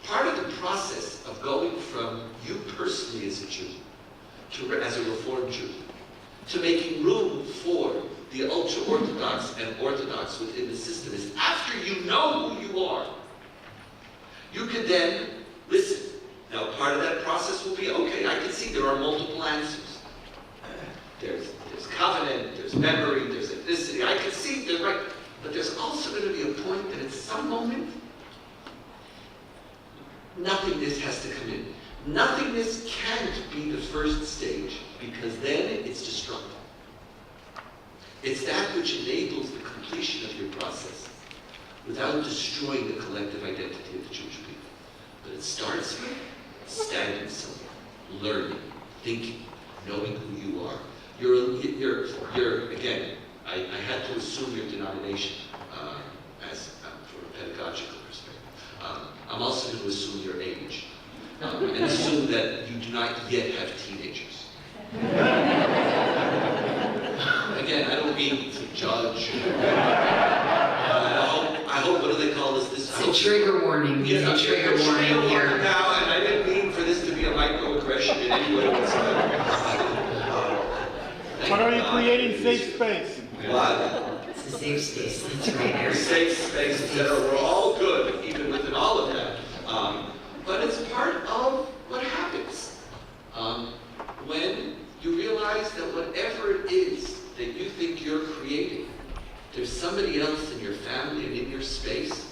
Part of the process of going from you personally as a Jew, as a Reformed Jew, to making room for the ultra-Orthodox and Orthodox within the system is after you know who you are, you can then listen. Now, part of that process will be, okay, I can see there are multiple answers. There's covenant, there's memory, there's ethnicity. I can see they're right. But there's also going to be a point that at some moment, nothingness has to come in. Nothingness can't be the first stage, because then it's destructive. It's that which enables the completion of your process without destroying the collective identity of the Jewish people. But it starts with standing somewhere, learning, thinking, knowing who you are. You're again, I had to assume your denomination for a pedagogical perspective. I'm also going to assume your age and assume that you do not yet have teenagers. Again, I don't mean to judge. I hope, what do they call this? It's a trigger warning. Yeah, It's a trigger warning here. Now, and I didn't mean for this to be a microaggression in any way whatsoever. But are you creating safe space? What? It's a safe space. That's right, Eric. Safe space, etc. We're all good, even within all of that. But it's part of what happens when you realize that whatever it is that you think you're creating, there's somebody else in your family and in your space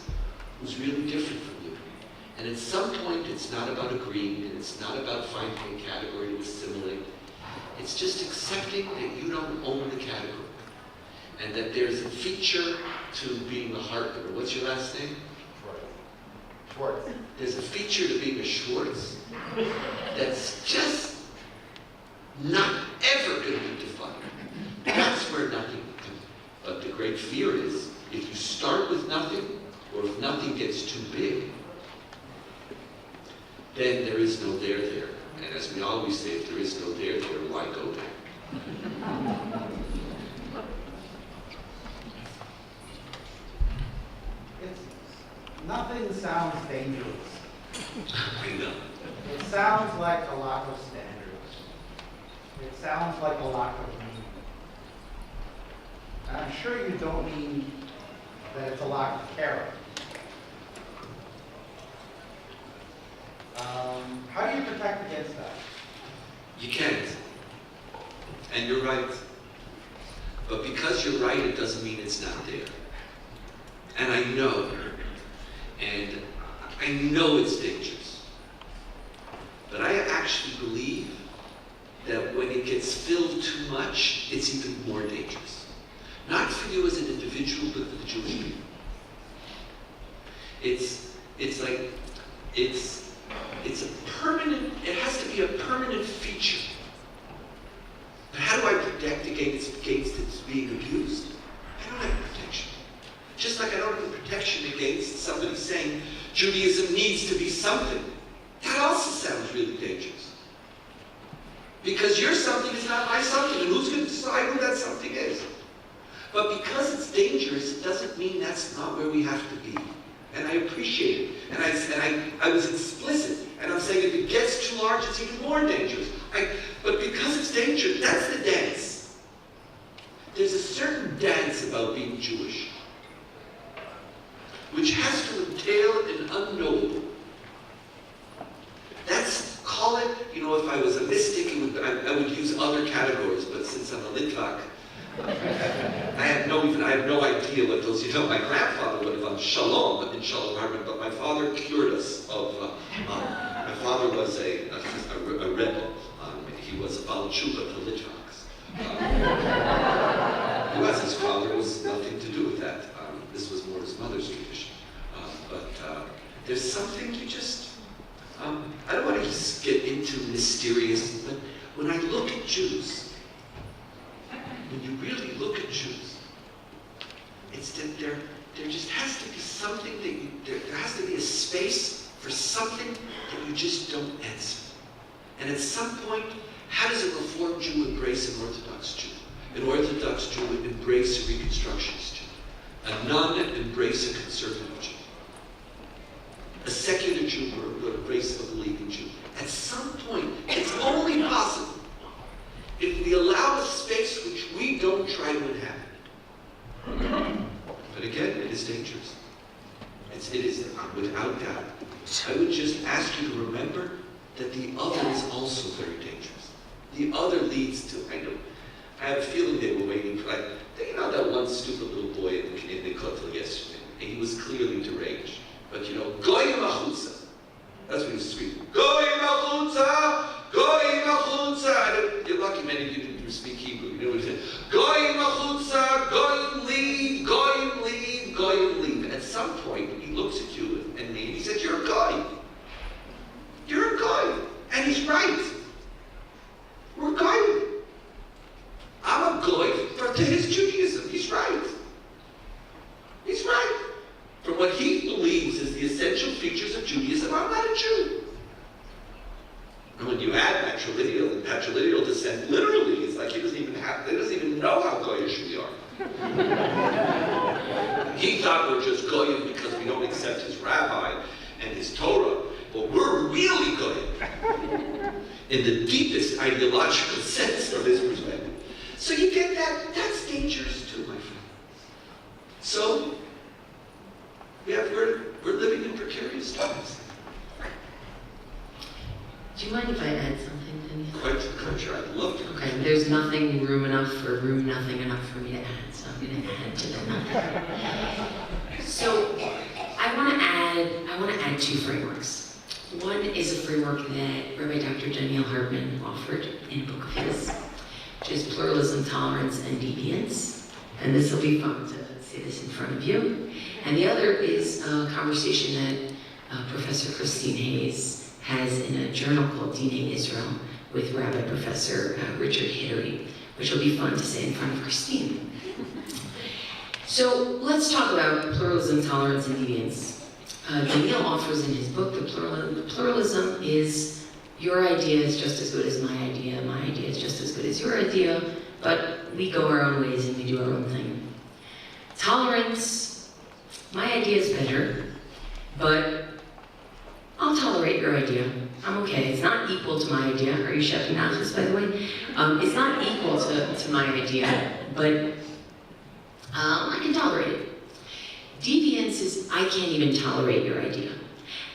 who's really different from you. And at some point, it's not about agreeing, and it's not about finding a category to assimilate. It's just accepting that you don't own the category. And that there's a feature to being a Hartman. What's your last name? Schwartz. There's a feature to being a Schwartz that's just not ever going to be defined. That's where nothing comes. But the great fear is, if you start with nothing, or if nothing gets too big, then there is no there there. And as we always say, if there is no there there, why go there? Nothing sounds dangerous. I know. It sounds like a lack of standards. It sounds like a lack of meaning. And I'm sure you don't mean that it's a lack of character. How do you protect against that? You can't. And you're right. But because you're right, it doesn't mean it's not there. And I know. And I know it's dangerous. But I actually believe that when it gets filled too much, it's even more dangerous. Not for you as an individual, but for the Jewish people. It's a permanent, it has to be a permanent feature. But how do I protect against its being abused? I don't have protection. Just like I don't have protection against somebody saying Judaism needs to be something. That also sounds really dangerous. Because your something is not my something, and who's going to decide who that something is? But because it's dangerous, it doesn't mean that's not where we have to be. And I appreciate it. And I was explicit. And I'm saying if it gets too large, it's even more dangerous. But because it's dangerous, that's the dance. There's a certain dance about being Jewish, which has to entail an unknowable. Call it, if I was a mystic, I would use other categories, but since I'm a Litvak, I have no idea what those, my grandfather would have done Shalom in Shalom Hartman, but my father cured us of, my father was a rebel, he was a Baal Tshuva to Litvaks. He was, his father was nothing to do with that. This was more his mother's tradition. But there's something you just, I don't want to just get into mysterious, but when I look at Jews, when you really look at Jews, it's that there just has to be something that there has to be a space for something that you just don't answer. And at some point, how does a Reformed Jew embrace an Orthodox Jew? An Orthodox Jew would embrace a Reconstructionist Jew. A nun embrace a conservative Jew. A secular Jew would embrace a believing Jew. At some point, it's only possible if we allow a space which we don't try to inhabit. But again, it is dangerous. It is without doubt. I would just ask you to remember that the other is also very dangerous. The other leads to, I have a feeling they were waiting for, that one stupid little boy in the kotel yesterday, and he was clearly deranged. But goyim achutza. That's what he was screaming. Goyim achutza! Goyim achutza! You're lucky many of you didn't speak Hebrew. You know what he said? Goyim achutza! Goyim leave! Goyim leave! Goyim leave. At some point, he looks at you and me, and he says, "You're a goy. You're a goy." And he's right. We're goyim. I'm a goy to his Judaism. He's right. He's right. From what he believes is the essential features of Judaism, I'm not a Jew. And when you add matrilineal and patrilineal descent, literally, it's like he doesn't even know how goyish we are. He thought we're just goyim because we don't accept his rabbi and his Torah, but we're really goyim in the deepest ideological sense from his perspective. So you get that, that's dangerous too, my friend. So, we're living in precarious times. Do you mind if I add something, Donniel? Quite to the contrary, I'd love to. Okay, there's nothing nothing enough for me to add, so I'm going to add to that. So, I want to add two frameworks. One is a framework that Rabbi Dr. Donniel Hartman offered in a book of his, which is Pluralism, Tolerance, and Deviance. And this will be fun to say this in front of you. And the other is a conversation that Professor Christine Hayes has in a journal called Dinei Israel with Rabbi Professor Richard Hittery, which will be fun to say in front of Christine. So let's talk about pluralism, tolerance, and deviance. Donniel offers in his book the pluralism is your idea is just as good as my idea is just as good as your idea, but we go our own ways and we do our own thing. Tolerance, my idea is better, but I'll tolerate your idea. I'm okay. It's not equal to my idea. Are you chefing nachos, by the way? It's not equal to my idea, but I can tolerate it. Deviance is I can't even tolerate your idea.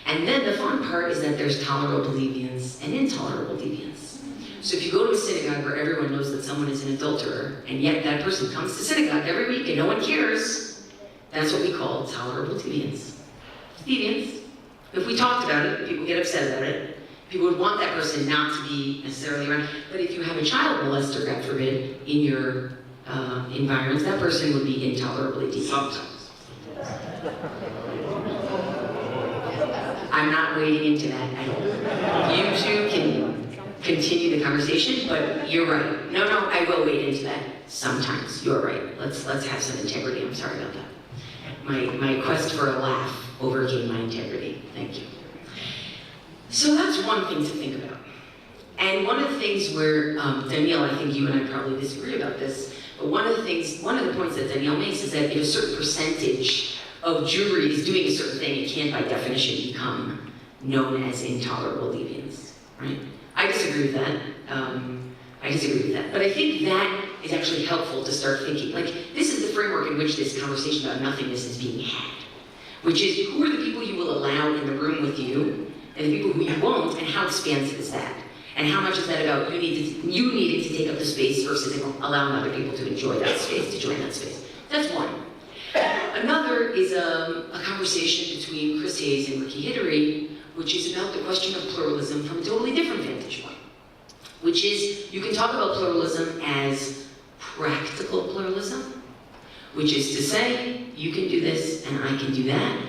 And then the fun part is that there's tolerable deviance and intolerable deviance. So if you go to a synagogue where everyone knows that someone is an adulterer, and yet that person comes to synagogue every week and no one cares, that's what we call tolerable deviance. Deviance. If we talked about it, people get upset about it. People would want that person not to be necessarily around. But if you have a child molester, God forbid, in your environment, that person would be intolerably deviant. Sometimes. I'm not wading into that at all. You two can continue the conversation, but you're right. No, I will wade into that sometimes. You're right. Let's have some integrity. I'm sorry about that. My quest for a laugh overcame my integrity. Thank you. So that's one thing to think about. And one of the things where, Donniel, I think you and I probably disagree about this, but one of the points that Donniel makes is that if a certain percentage of Jewry is doing a certain thing, it can by definition become known as intolerable deviance, right? I disagree with that. But I think that is actually helpful to start thinking. Like, this is the framework in which this conversation about nothingness is being had, which is who are the people you will allow in the room with you, and the people who you won't, and how expansive is that? And how much is that about you needing to take up the space versus allowing other people to enjoy that space, to join that space? That's one. Another is a conversation between Chris Hayes and Ricky Hittery, which is about the question of pluralism from a totally different vantage point, which is, you can talk about pluralism as practical pluralism, which is to say, you can do this and I can do that.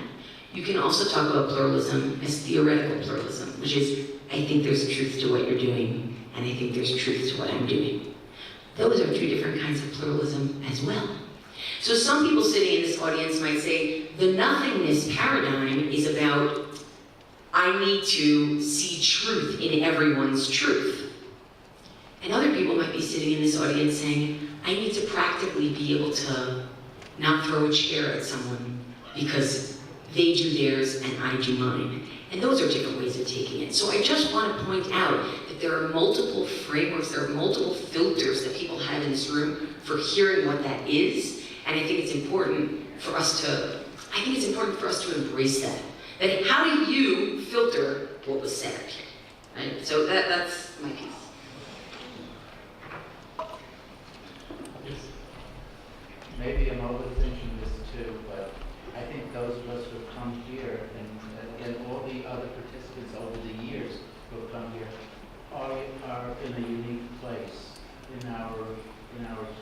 You can also talk about pluralism as theoretical pluralism, which is, I think there's truth to what you're doing, and I think there's truth to what I'm doing. Those are two different kinds of pluralism as well. So some people sitting in this audience might say, the nothingness paradigm is about, I need to see truth in everyone's truth. And other people might be sitting in this audience saying, I need to practically be able to not throw a chair at someone because they do theirs and I do mine. And those are different ways of taking it. So I just want to point out that there are multiple frameworks, there are multiple filters that people have in this room for hearing what that is. And I think it's important for us to, embrace that. That how do you filter what was said? Right? So that's my piece. Maybe I'm overthinking this too, but I think those of us who have come here and all the other participants over the years who have come here are in a unique place in our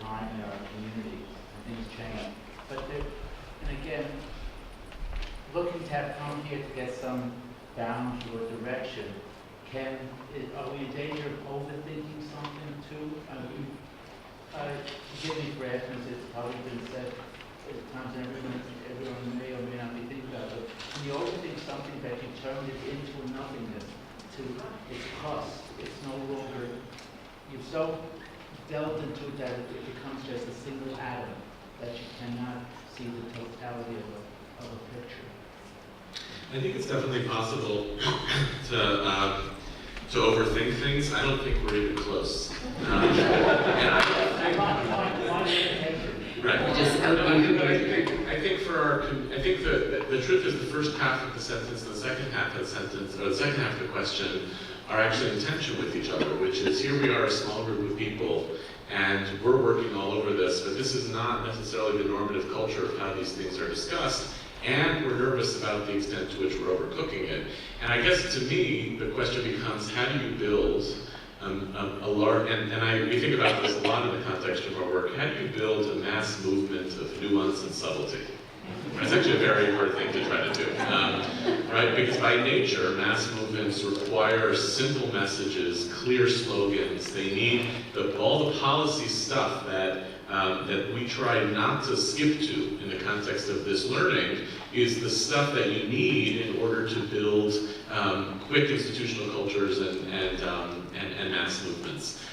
time, in our community. Things change. But and again, looking to have come here to get some balance or direction, are we in danger of overthinking something too? I mean, forgive me for asking this, it's probably been said at times, and everyone may or may not be thinking about it, but when you overthink something that you turn it into a nothingness, to its cost, it's no longer, you've so delved into it that it becomes just a single atom, that you cannot see the totality of a picture. I think it's definitely possible to overthink things. I don't think we're even close. And I don't think, right. I think for our, I think the truth is the first half of the sentence and the second half of the sentence, or the second half of the question, are actually in tension with each other, which is here we are, a small group of people, and we're working all over this, but this is not necessarily the normative culture of how these things are discussed, and we're nervous about the extent to which we're overcooking it. And I guess to me, the question becomes, how do you build a large, and we think about this a lot in the context of our work, how do you build a mass movement of nuance and subtlety? It's actually a very hard thing to try to do, right? Because by nature, mass movements require simple messages, clear slogans. They need all the policy stuff that we try not to skip to in the context of this learning is the stuff that you need in order to build quick institutional cultures and mass movements.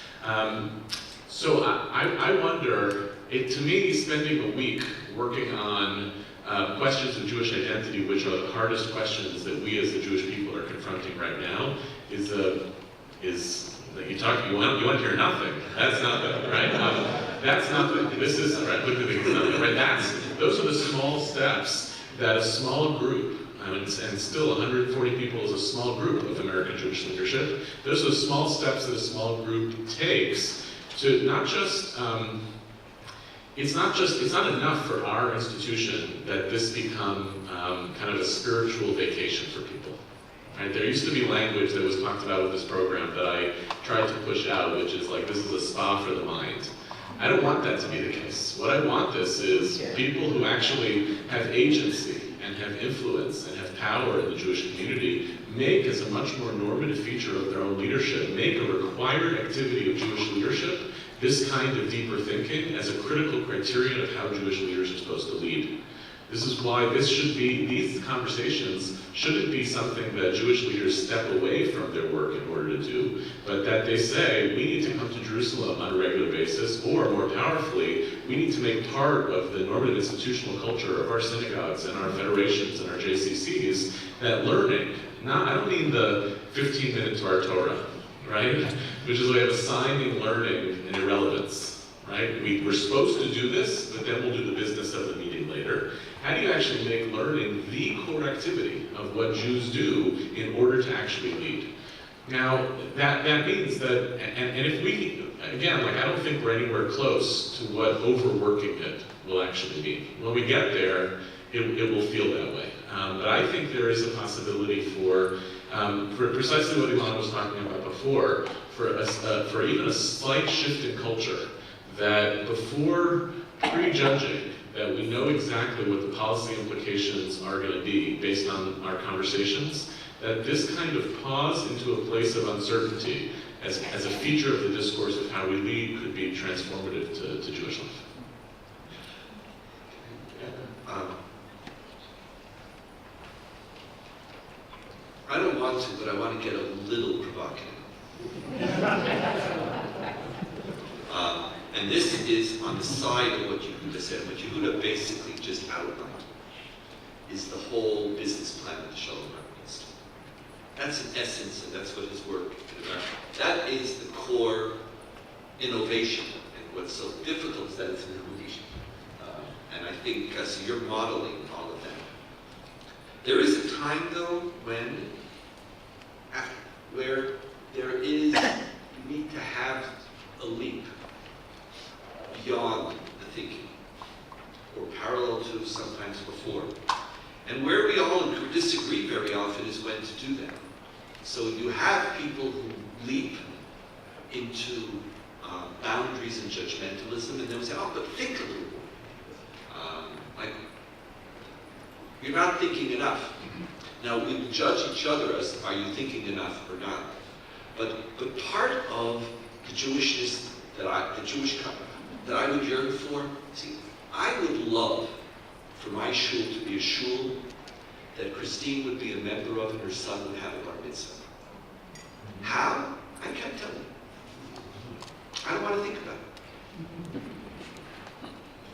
So I wonder, to me, spending a week working on questions of Jewish identity, which are the hardest questions that we as the Jewish people are confronting right now, is like you want to hear nothing. That's nothing, right? That's nothing. This is right. Look at things, nothing, right? Those are the small steps that a small group, and still 140 people is a small group of American Jewish leadership. Those are the small steps that a small group takes to not just. It's not enough for our institution that this become kind of a spiritual vacation for people. Right? There used to be language that was talked about with this program that I tried to push out, which is like, this is a spa for the mind. I don't want that to be the case. What I want this is people who actually have agency and have influence and have power in the Jewish community make as a much more normative feature of their own leadership, make a required activity of Jewish leadership this kind of deeper thinking as a critical criterion of how Jewish leaders are supposed to lead. This is why these conversations shouldn't be something that Jewish leaders step away from their work in order to do, but that they say, we need to come to Jerusalem on a regular basis, or more powerfully, we need to make part of the normative institutional culture of our synagogues and our federations and our JCCs, that learning, I don't mean the 15 minutes to our Torah, right? Which is we have assigning learning and irrelevance, right? We're supposed to do this, but then we'll do the business of the meeting later. How do you actually make learning the core activity of what Jews do in order to actually lead? Now, that means that, and if we, again, like I don't think we're anywhere close to what overworking it will actually mean. When we get there, it will feel that way. But I think there is a possibility for For precisely what Elana was talking about before, for even a slight shift in culture, that before prejudging, that we know exactly what the policy implications are going to be based on our conversations, that this kind of pause into a place of uncertainty as a feature of the discourse of how we lead could be transformative to Jewish life. I don't want to, but I want to get a little provocative. And this is on the side of what Yehuda said. What Yehuda basically just outlined is the whole business plan of the Shalom Hartman. That's in essence, and that's what his work is about. That is the core innovation. And what's so difficult is that it's an innovation. And I think so you're modeling all of that. There is a time, though, where you need to have a leap beyond the thinking, or parallel to, sometimes before. And where we all disagree very often is when to do that. So you have people who leap into boundaries and judgmentalism, and they'll say, oh, but think a little more. Like, you're not thinking enough. Now, we judge each other as, are you thinking enough or not? But part of the Jewishness that I would yearn for, see, I would love for my shul to be a shul that Christine would be a member of and her son would have a bar mitzvah. How? I can't tell you. I don't want to think about it.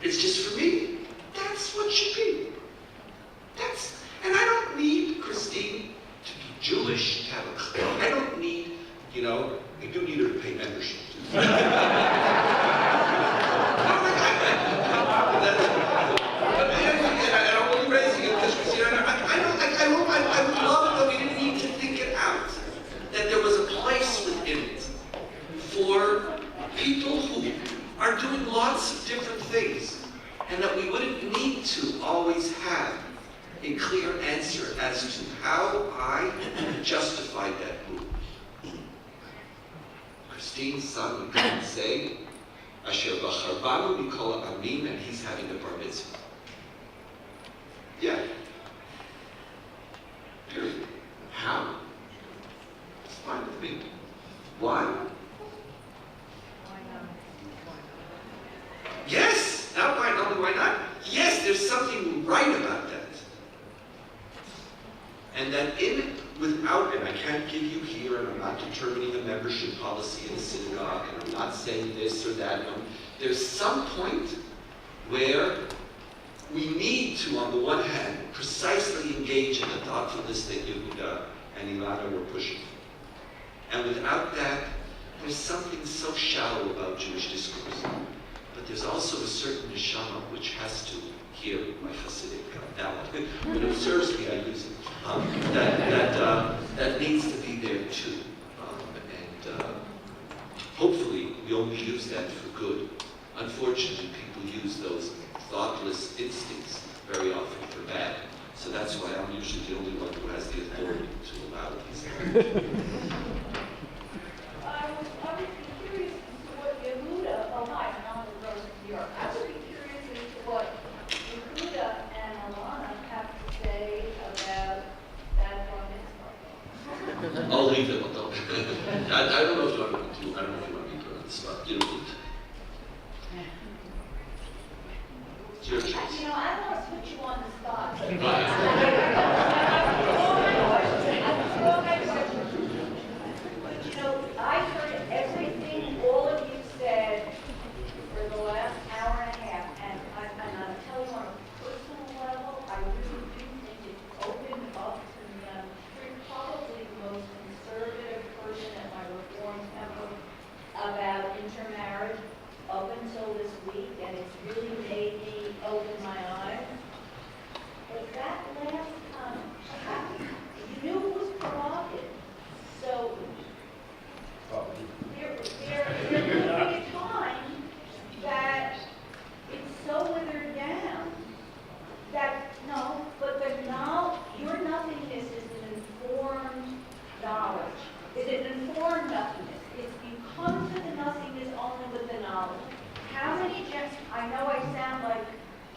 It's just for me. That's what should be. And I don't need Christine to be Jewish, to have a, I don't need, I do need her to pay membership. I'm only raising it because Christine, I would love it though we didn't need to think it out. That there was a place within it for people who are doing lots of different things. And that we wouldn't need to always have a clear answer as to how I justified that move. Christine's son would come and say, Asher b'charbanu mikol ha'amim, and he's having a bar mitzvah. Yeah. Period. How? It's fine with me. Why? Yes! Not why, not only why not. Yes, there's something right about that. And that without, and I can't give you here, and I'm not determining a membership policy in a synagogue, and I'm not saying this or that. No. There's some point where we need to, on the one hand, precisely engage in the thoughtfulness that Yehuda and Elana were pushing for. And without that, there's something so shallow about Jewish discourse. But there's also a certain neshama which has to hear my Hasidic ballad. When it serves me, I use it. That needs to be there too. And hopefully we only use that for good. Unfortunately, people use those thoughtless instincts very often for bad. So that's why I'm usually the only one who has the authority to allow these things. I would be curious as to what Yehuda, hi, I'm the Rose of New York. I would be curious as to what Yehuda and Elana have to say about that bar mitzvah. I'll leave it alone. I don't know if you want me to. I don't know if you want me to put on the spot. You don't need to. It's your choice. I don't want to put you on the spot. I heard everything all of you said for the last hour and a half, and I'll tell you on a personal level, I really do think it opened up to me. I'm probably the most conservative person at my Reform temple about intermarriage up until this week, and it's really made me open my eyes. But that last comment, you knew it was provocative. So there could be a time that it's so withered down that, no, but now your nothingness is an informed I know I sound like,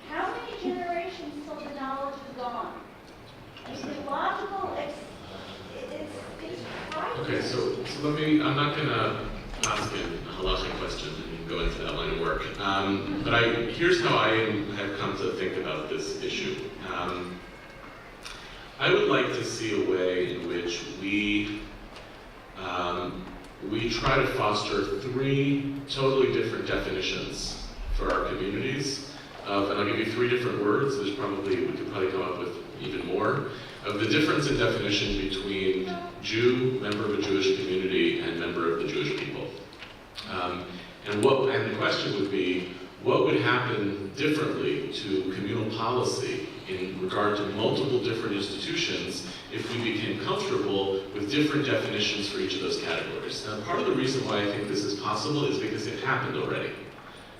how many generations till the knowledge is gone? It's illogical, it's right. Okay, so let me, I'm not gonna ask him a halachic question and go into that line of work. But here's how I have come to think about this issue. I would like to see a way in which we try to foster 3 totally different definitions for our communities of, and I'll give you 3 different words. We could probably come up with even more, of the difference in definition between Jew, member of a Jewish community, and member of the Jewish people. And the question would be, what would happen differently to communal policy in regard to multiple different institutions if we became comfortable with different definitions for each of those categories? Now, part of the reason why I think this is possible is because it happened already.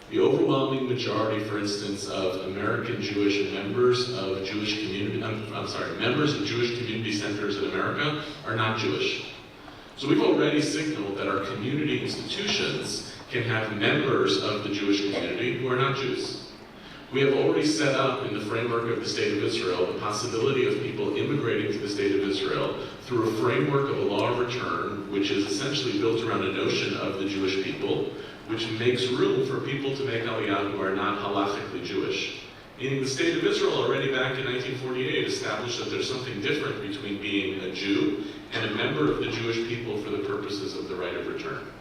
The overwhelming majority, for instance, of American Jewish members of Jewish community, members of Jewish community centers in America are not Jewish. So we've already signaled that our community institutions can have members of the Jewish community who are not Jews. We have already set up in the framework of the State of Israel the possibility of people immigrating to the State of Israel through a framework of a law of return, which is essentially built around a notion of the Jewish people, which makes room for people to make Aliyah who are not halachically Jewish. Meaning the State of Israel already back in 1948 established that there's something different between being a Jew and a member of the Jewish people for the purposes of the right of return.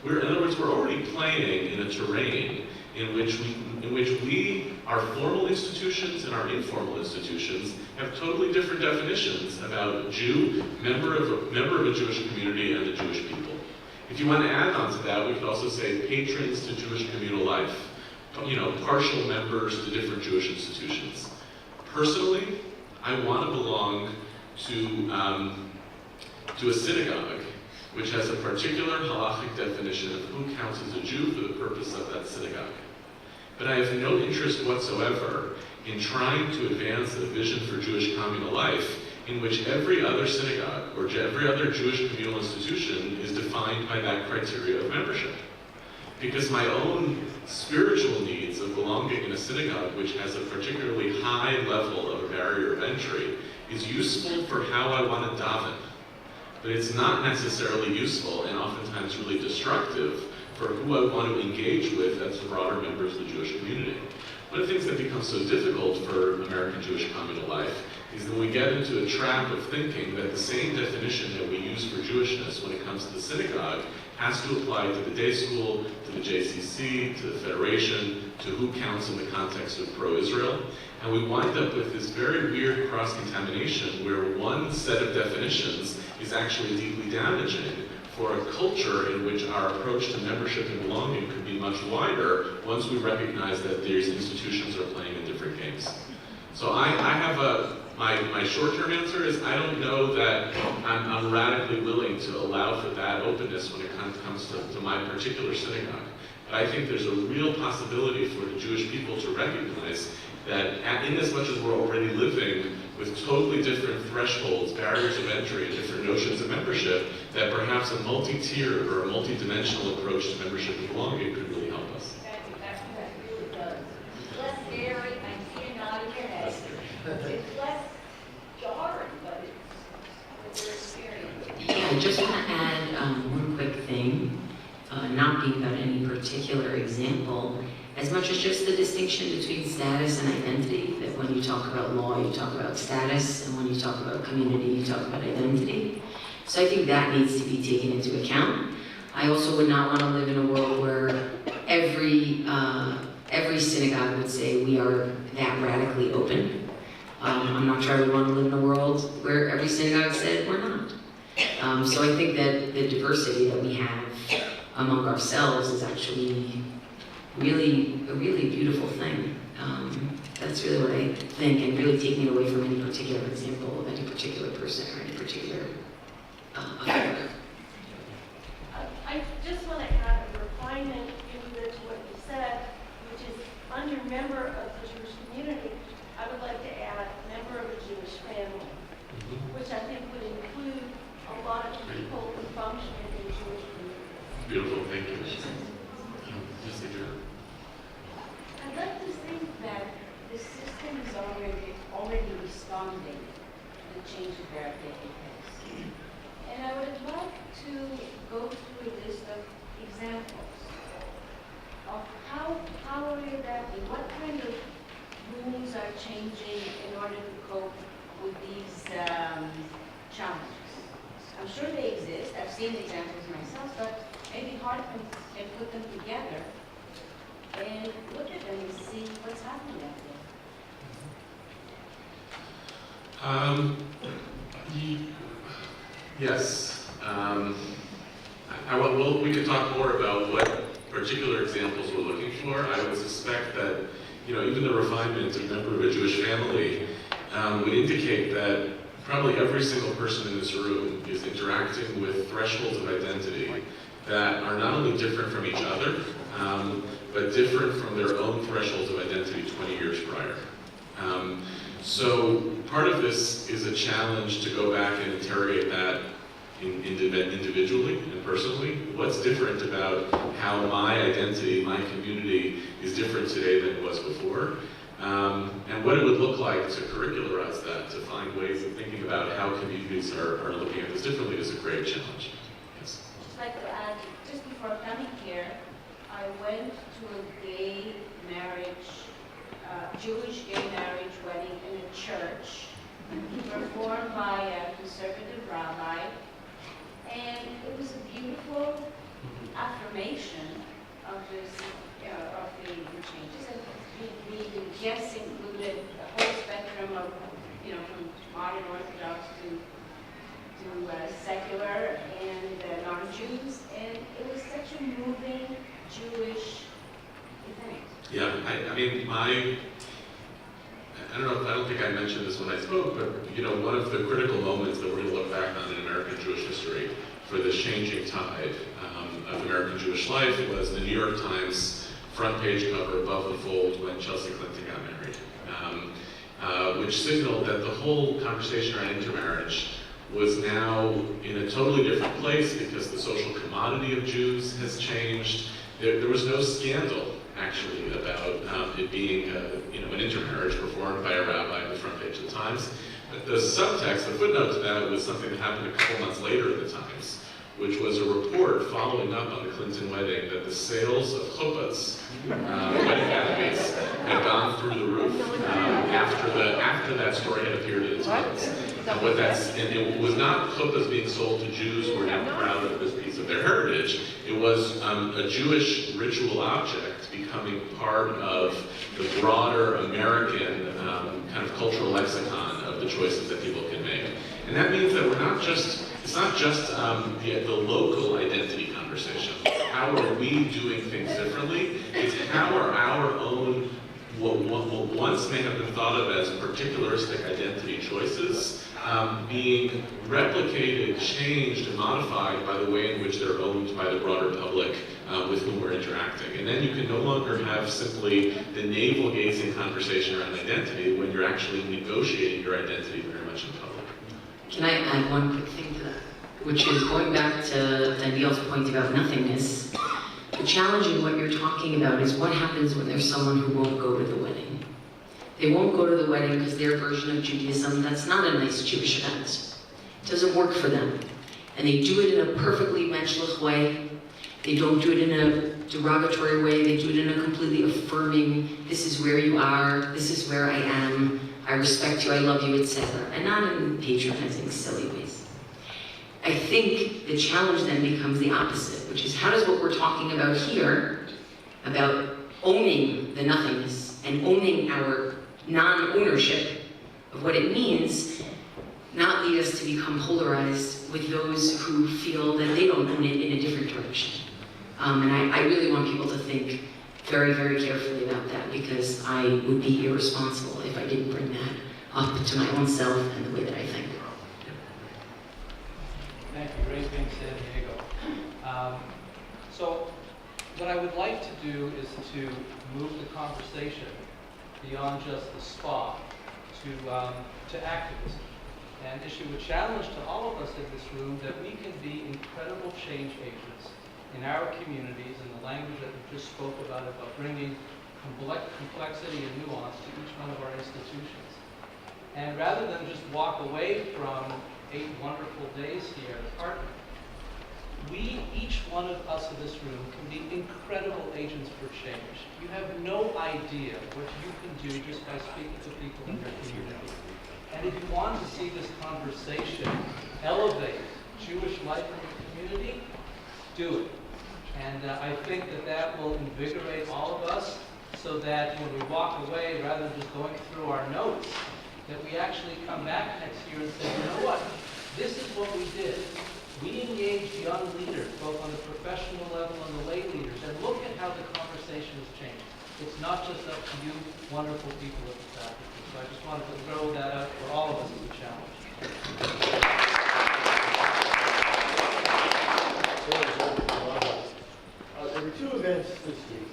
In other words, we're already playing in a terrain in which our formal institutions and our informal institutions have totally different definitions about Jew, member of a Jewish community, and the Jewish people. If you want to add on to that, we could also say patrons to Jewish communal life, partial members to different Jewish institutions. Personally, I want to belong to a synagogue which has a particular halachic definition of who counts as a Jew for the purpose of that synagogue. But I have no interest whatsoever in trying to advance a vision for Jewish communal life in which every other synagogue or every other Jewish communal institution is defined by that criteria of membership. Because my own spiritual needs of belonging in a synagogue which has a particularly high level of a barrier of entry is useful for how I want to daven. But it's not necessarily useful and oftentimes really destructive for who I want to engage with as the broader members of the Jewish community. One of the things that becomes so difficult for American Jewish communal life is that we get into a trap of thinking that the same definition that we use for Jewishness when it comes to the synagogue has to apply to the day school, to the JCC, to the Federation, to who counts in the context of pro-Israel. And we wind up with this very weird cross-contamination where one set of definitions is actually deeply damaging for a culture in which our approach to membership and belonging could be much wider once we recognize that these institutions are playing in different games. So I have my short-term answer is I don't know that I'm radically willing to allow for that openness when it comes to my particular synagogue. But I think there's a real possibility for the Jewish people to recognize that in as much as we're already living with totally different thresholds, barriers of entry, and different notions of membership, that perhaps a multi-tiered or a multi-dimensional approach to membership and belonging could really help us. That really does. It's less scary, I see a nod in your head. It's less jarring, but it's your experience. Yeah, I just want to add one quick thing, not being about any particular example, as much as just the distinction between status and identity, that when you talk about law, you talk about status, and when you talk about community, you talk about identity. So I think that needs to be taken into account. I also would not want to live in a world where every synagogue would say we are that radically open. I'm not sure I would want to live in a world where every synagogue said we're not. So I think that the diversity that we have among ourselves is actually a really beautiful thing. That's really what I think, and really taking it away from any particular example of any particular person or any particular affair. I just want to add a refinement to what you said, which is under member of the Jewish community, I would like to add member of a Jewish family, which I think would include a lot of people who function in the Jewish community. Beautiful, thank you. changing in order to cope with these challenges? I'm sure they exist. I've seen examples myself, but maybe Hartman can put them together and look at them and see what's happening out there. Yes. We could talk more about what particular examples we're looking for. I would suspect that, even the refinement of a member of a Jewish family would indicate that probably every single person in this room is interacting with thresholds of identity that are not only different from each other, but different from their own thresholds of identity 20 years prior. So part of this is a challenge to go back and interrogate that individually and personally. What's different about how my identity, my community is different today than it was before? And what it would look like to curricularize that, to find ways of thinking about how communities are looking at this differently is a great challenge. Yes. Just like to add, just before coming here, I went to a gay marriage, Jewish gay marriage wedding in a church performed by a conservative rabbi, and it was a beautiful affirmation of this, of the changes. And the guests included the whole spectrum of, from modern Orthodox to secular and non-Jews, and it was such a moving Jewish event. Yeah, I don't think I mentioned this when I spoke, but one of the critical moments that we're going to look back on in American Jewish history for this changing tide of American Jewish life was the New York Times front page cover above the fold when Chelsea Clinton got married, which signaled that the whole conversation around intermarriage was now in a totally different place because the social commodity of Jews has changed. There was no scandal, actually, about it being an intermarriage performed by a rabbi on the front page of the Times. But the subtext, the footnote to that, was something that happened a couple months later in the Times, which was a report following up on the Clinton wedding that the sales of chuppahs, wedding canopies, had gone through the roof after that story had appeared in the Times. And it was not chuppahs being sold to Jews who were now proud of this piece of their heritage. It was a Jewish ritual object becoming part of the broader American kind of cultural lexicon of the choices that people can make. And that means that it's not just the local identity conversation. How are we doing things differently? It's how are our own, what once may have been thought of as particularistic identity choices, being replicated, changed, and modified by the way in which they're owned by the broader public with whom we're interacting. And then you can no longer have simply the navel-gazing conversation around identity when you're actually negotiating your identity very much in public. Can I add one quick thing to that? Which is going back to Donniel's point about nothingness. The challenge in what you're talking about is what happens when there's someone who won't go to the wedding. They won't go to the wedding because their version of Judaism, that's not a nice Jewish event. It doesn't work for them. And they do it in a perfectly menschlich way. They don't do it in a derogatory way. They do it in a completely affirming, this is where you are, this is where I am, I respect you, I love you, etc. And not in patronizing, silly ways. I think the challenge then becomes the opposite, which is how does what we're talking about here, about owning the nothingness and owning our non-ownership of what it means, not lead us to become polarized with those who feel that they don't own it in a different direction. And I really want people to think very, very carefully about that, because I would be irresponsible if I didn't bring that up to my own self and the way that I think. Thank you. Great being said, Diego. So what I would like to do is to move the conversation beyond just the spa to activism, and issue a challenge to all of us in this room that we can be incredible change agents in our communities, in the language that we just spoke about bringing complexity and nuance to each one of our institutions. And rather than just walk away from 8 wonderful days here at Hartman, each one of us in this room can be incredible agents for change. You have no idea what you can do just by speaking to people in your community. And if you want to see this conversation elevate Jewish life in the community, do it. And I think that that will invigorate all of us so that when we walk away, rather than just going through our notes, that we actually come back next year and say, you know what, this is what we did. We engaged young leaders, both on the professional level and the lay leaders, and look at how the conversation has changed. It's not just up to you, wonderful people at the faculty. So I just wanted to throw that out for all of us as a challenge. There were two events this week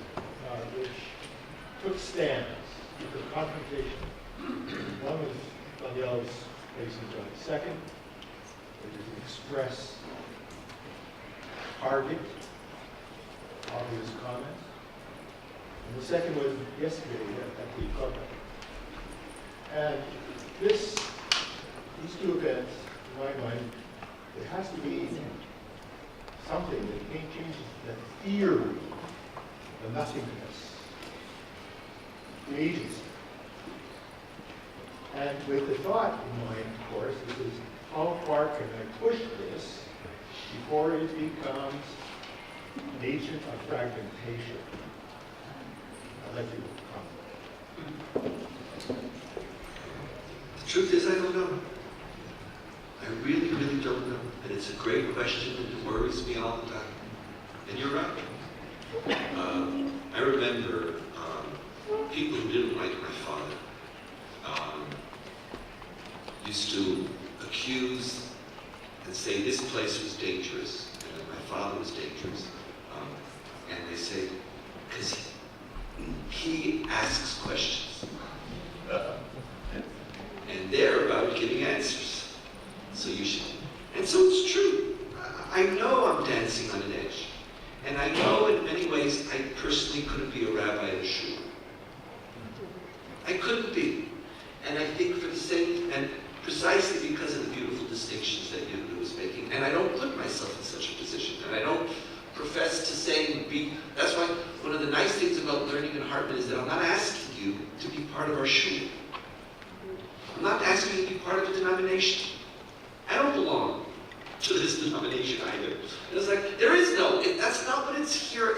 which took stands for confrontation. One was Donniel's facing John II, which is an express target of his comments. And the second was yesterday at the club. And these two events, in my mind, there has to be something that changes the theory, the nothingness, the agency. And with the thought in mind, of course, this is how far can I push this before it becomes an agent of fragmentation? I'd like you to comment. The truth is, I don't know. I really, really don't know. And it's a great question, and it worries me all the time. And you're right. I remember people who didn't like my father used to accuse and say this place was dangerous, and that my father was dangerous. And they say, because he asks questions. And they're about giving answers. So you should. And so it's true. I know I'm dancing on an edge. And I know in many ways I personally couldn't be a rabbi in a shul. I couldn't be. And I think for the same, and precisely because of the beautiful distinctions that Yehuda was making, and I don't put myself in such a position, and I don't profess to say, that's why one of the nice things about learning in Hartman is that I'm not asking you to be part of our shul. I'm not asking you to be part of a denomination. I don't belong to this denomination either. And it's like, there is no, that's not what it's here.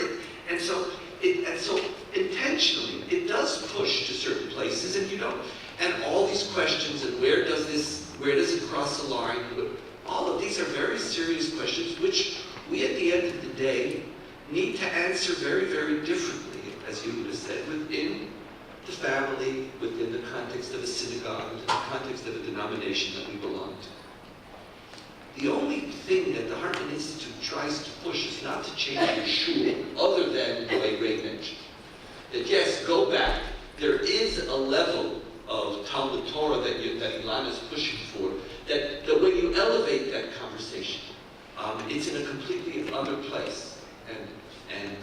And so intentionally, it does push to certain places, and you know, and all these questions, and where does it cross the line? All of these are very serious questions, which we at the end of the day need to answer very, very differently, as you would have said, within the family, within the context of a synagogue, within the context of a denomination that we belong to. The only thing that the Hartman Institute tries to push is not to change your shul, other than the way Ray mentioned. That yes, go back. There is a level of Talmud Torah that Elana is pushing for, that when you elevate that conversation, it's in a completely other place. And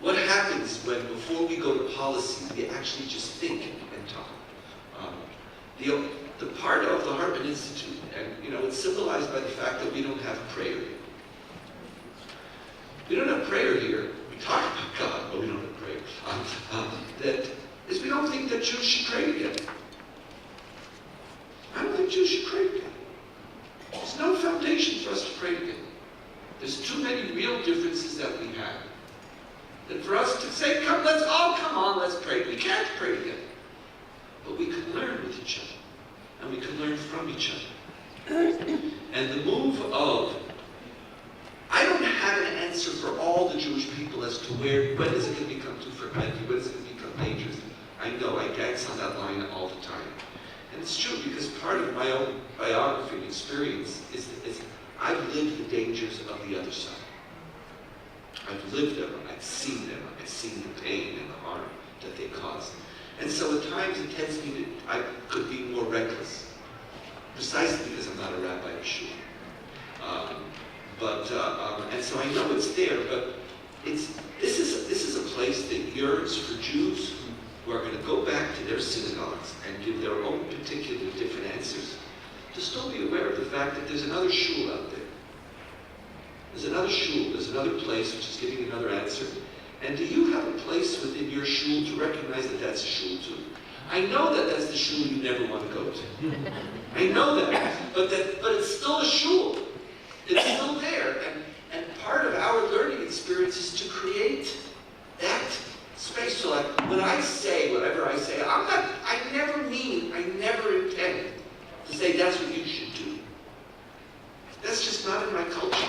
what happens when, before we go to policy, we actually just think and talk? The part of the Hartman Institute, and you know, it's symbolized by the fact that we don't have prayer here. We don't have prayer here. We talk about God, but we don't have prayer. That is, we don't think that Jews should pray together. I don't think Jews should pray together. There's no foundation for us to pray together. There's too many real differences that we have. And for us to say, come on, let's pray. We can't pray together. But we can learn with each other. And we can learn from each other. And the move of, I don't have an answer for all the Jewish people as to when is it going to become too fragmented, when is it going to become dangerous. I know, I dance on that line all the time. And it's true, because part of my own biography and experience is I've lived the dangers of the other side. I've lived them, I've seen them, I've seen the pain and the harm that they cause. And so at times it tends me I could be more reckless, precisely because I'm not a rabbi of shul. And so I know it's there, but this is a place that yearns for Jews who are going to go back to their synagogues and give their own particular different answers, to still be aware of the fact that there's another shul out there. There's another shul, there's another place which is giving another answer. And do you have a place within your shul to recognize that that's a shul too? I know that that's the shul you never want to go to. I know that. But it's still a shul. It's still there. And part of our learning experience is to create that space. So like when I say whatever I say, I never intend to say that's what you should do. That's just not in my culture.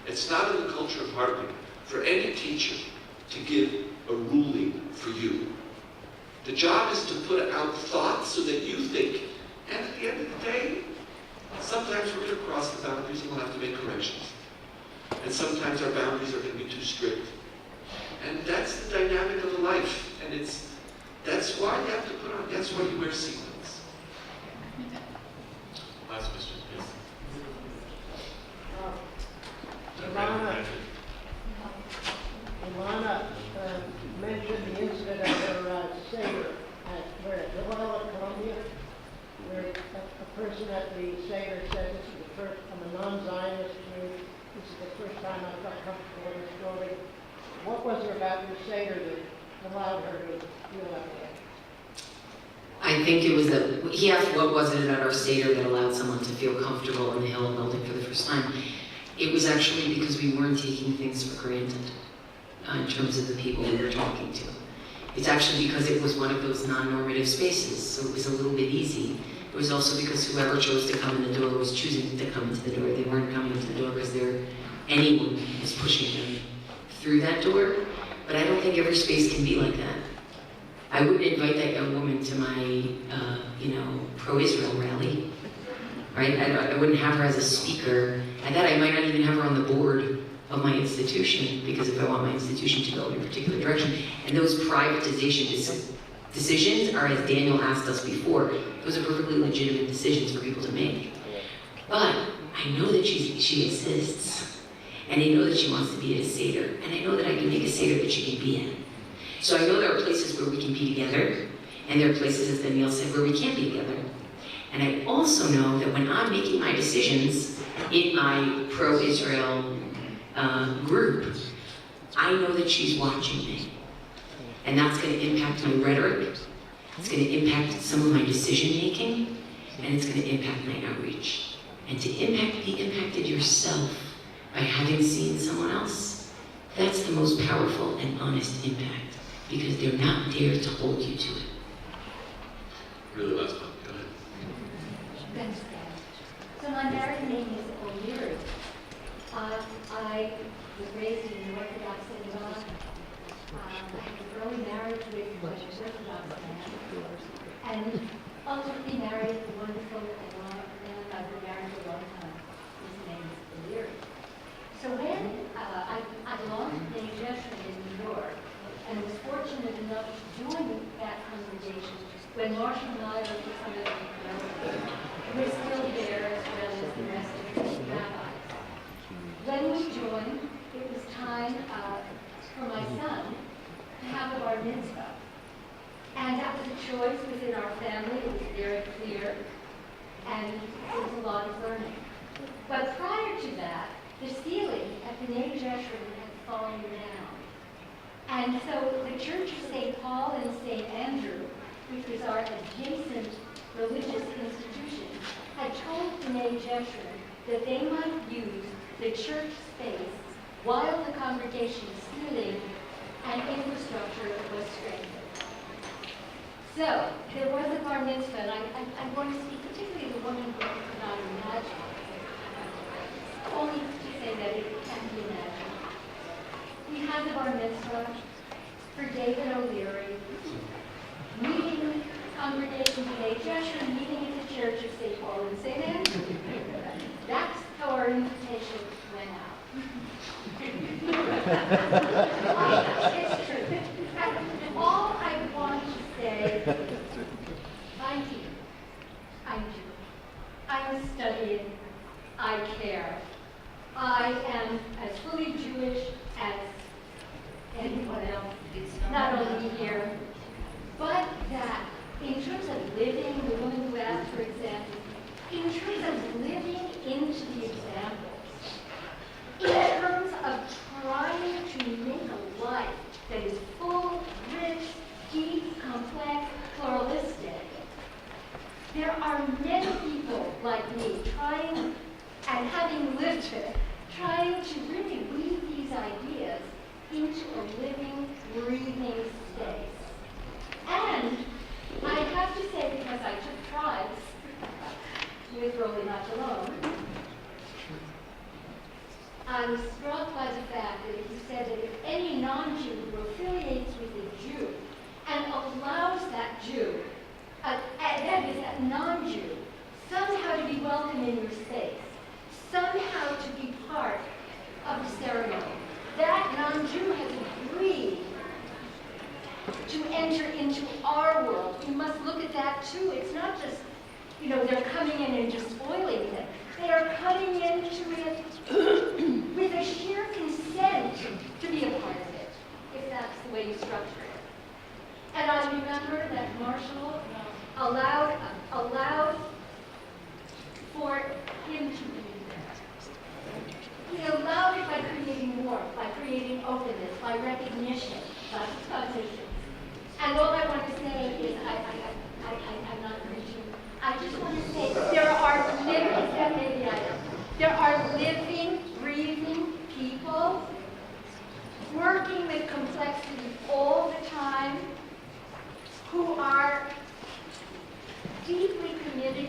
It's not in the culture of Hartman for any teacher to give a ruling for you. The job is to put out thoughts so that you think, and at the end of the day, sometimes we're going to cross the boundaries and we'll have to make corrections. And sometimes our boundaries are going to be too strict. And that's the dynamic of a life. And that's why you have to put on, that's why you wear sequins. Last question, please. Elana mentioned the incident at her Seder at Columbia, where a person at the Seder said, "This is the first, I'm a non-Zionist Jew. This is the first time I felt comfortable in this story." What was it about your Seder that allowed her to feel that way? I think it was he asked what was it at our Seder that allowed someone to feel comfortable in the Hill building for the first time. It was actually because we weren't taking things for granted in terms of the people we were talking to. It's actually because it was one of those non-normative spaces, so it was a little bit easy. It was also because whoever chose to come in the door was choosing to come into the door. They weren't coming into the door because anyone was pushing them through that door. But I don't think every space can be like that. I wouldn't invite that young woman to my, pro-Israel rally, right? I wouldn't have her as a speaker. And that I might not even have her on the board of my institution, because if I want my institution to go in a particular direction, and those privatization decisions are, as Daniel asked us before, those are perfectly legitimate decisions for people to make. But I know that she exists, and I know that she wants to be at a Seder, and I know that I can make a Seder that she can be in. So I know there are places where we can be together, and there are places, as Donniel said, where we can't be together. And I also know that when I'm making my decisions in my pro-Israel group, I know that she's watching me. And that's going to impact my rhetoric, it's going to impact some of my decision making, and it's going to impact my outreach. And to be impacted yourself by having seen someone else, that's the most powerful and honest impact, because they're not there to hold you to it. Really last one, go ahead. Thanks, Dan. So my married name is O'Leary. I was raised in an Orthodox synagogue. I had an early marriage with an Orthodox man. And ultimately married a wonderful Elana, and I've been married for a long time. His name is O'Leary. So when I belonged to the Jewishness in New York, and was fortunate enough to join that congregation when Marshall and I were becoming we're still there as well as the rest of the rabbis. When we joined, it was time for my son to have a bar mitzvah. And that was a choice within our family. It was very clear. And it was a lot of learning. But prior to that, the ceiling at the B'nai Jeshurun had fallen down. And so the Church of St. Paul and St. Andrew, which was our adjacent religious institution, had told the B'nai Jeshurun that they might use the church space while the congregation's ceiling and infrastructure was strengthened. So there was a bar mitzvah, and I'm going to speak particularly to the woman who could not imagine, only to say that it can be imagined. We had the bar mitzvah for David O'Leary, meeting congregation B'nai Jeshurun, meeting at the Church of St. Paul and St. Andrew. That's how our invitation went out. It's true. All I want to say, I'm here. I'm Jewish. I'm studying. I care. I am as fully Jewish as anyone else, not only here, but that in terms of living, the woman who asked, for example, in terms of living into the examples, in enter into our world. We must look at that too. It's not just, they're coming in and just spoiling it. They are coming into it with a sheer consent to be a part of it, if that's the way you structure it. And I remember that Marshall allowed for him to be there. He allowed it by creating warmth, by creating openness, by recognition, by cognition. And all I want to say is, I'm not preaching. I just want to say there are living, breathing people working with complexity all the time who are deeply committed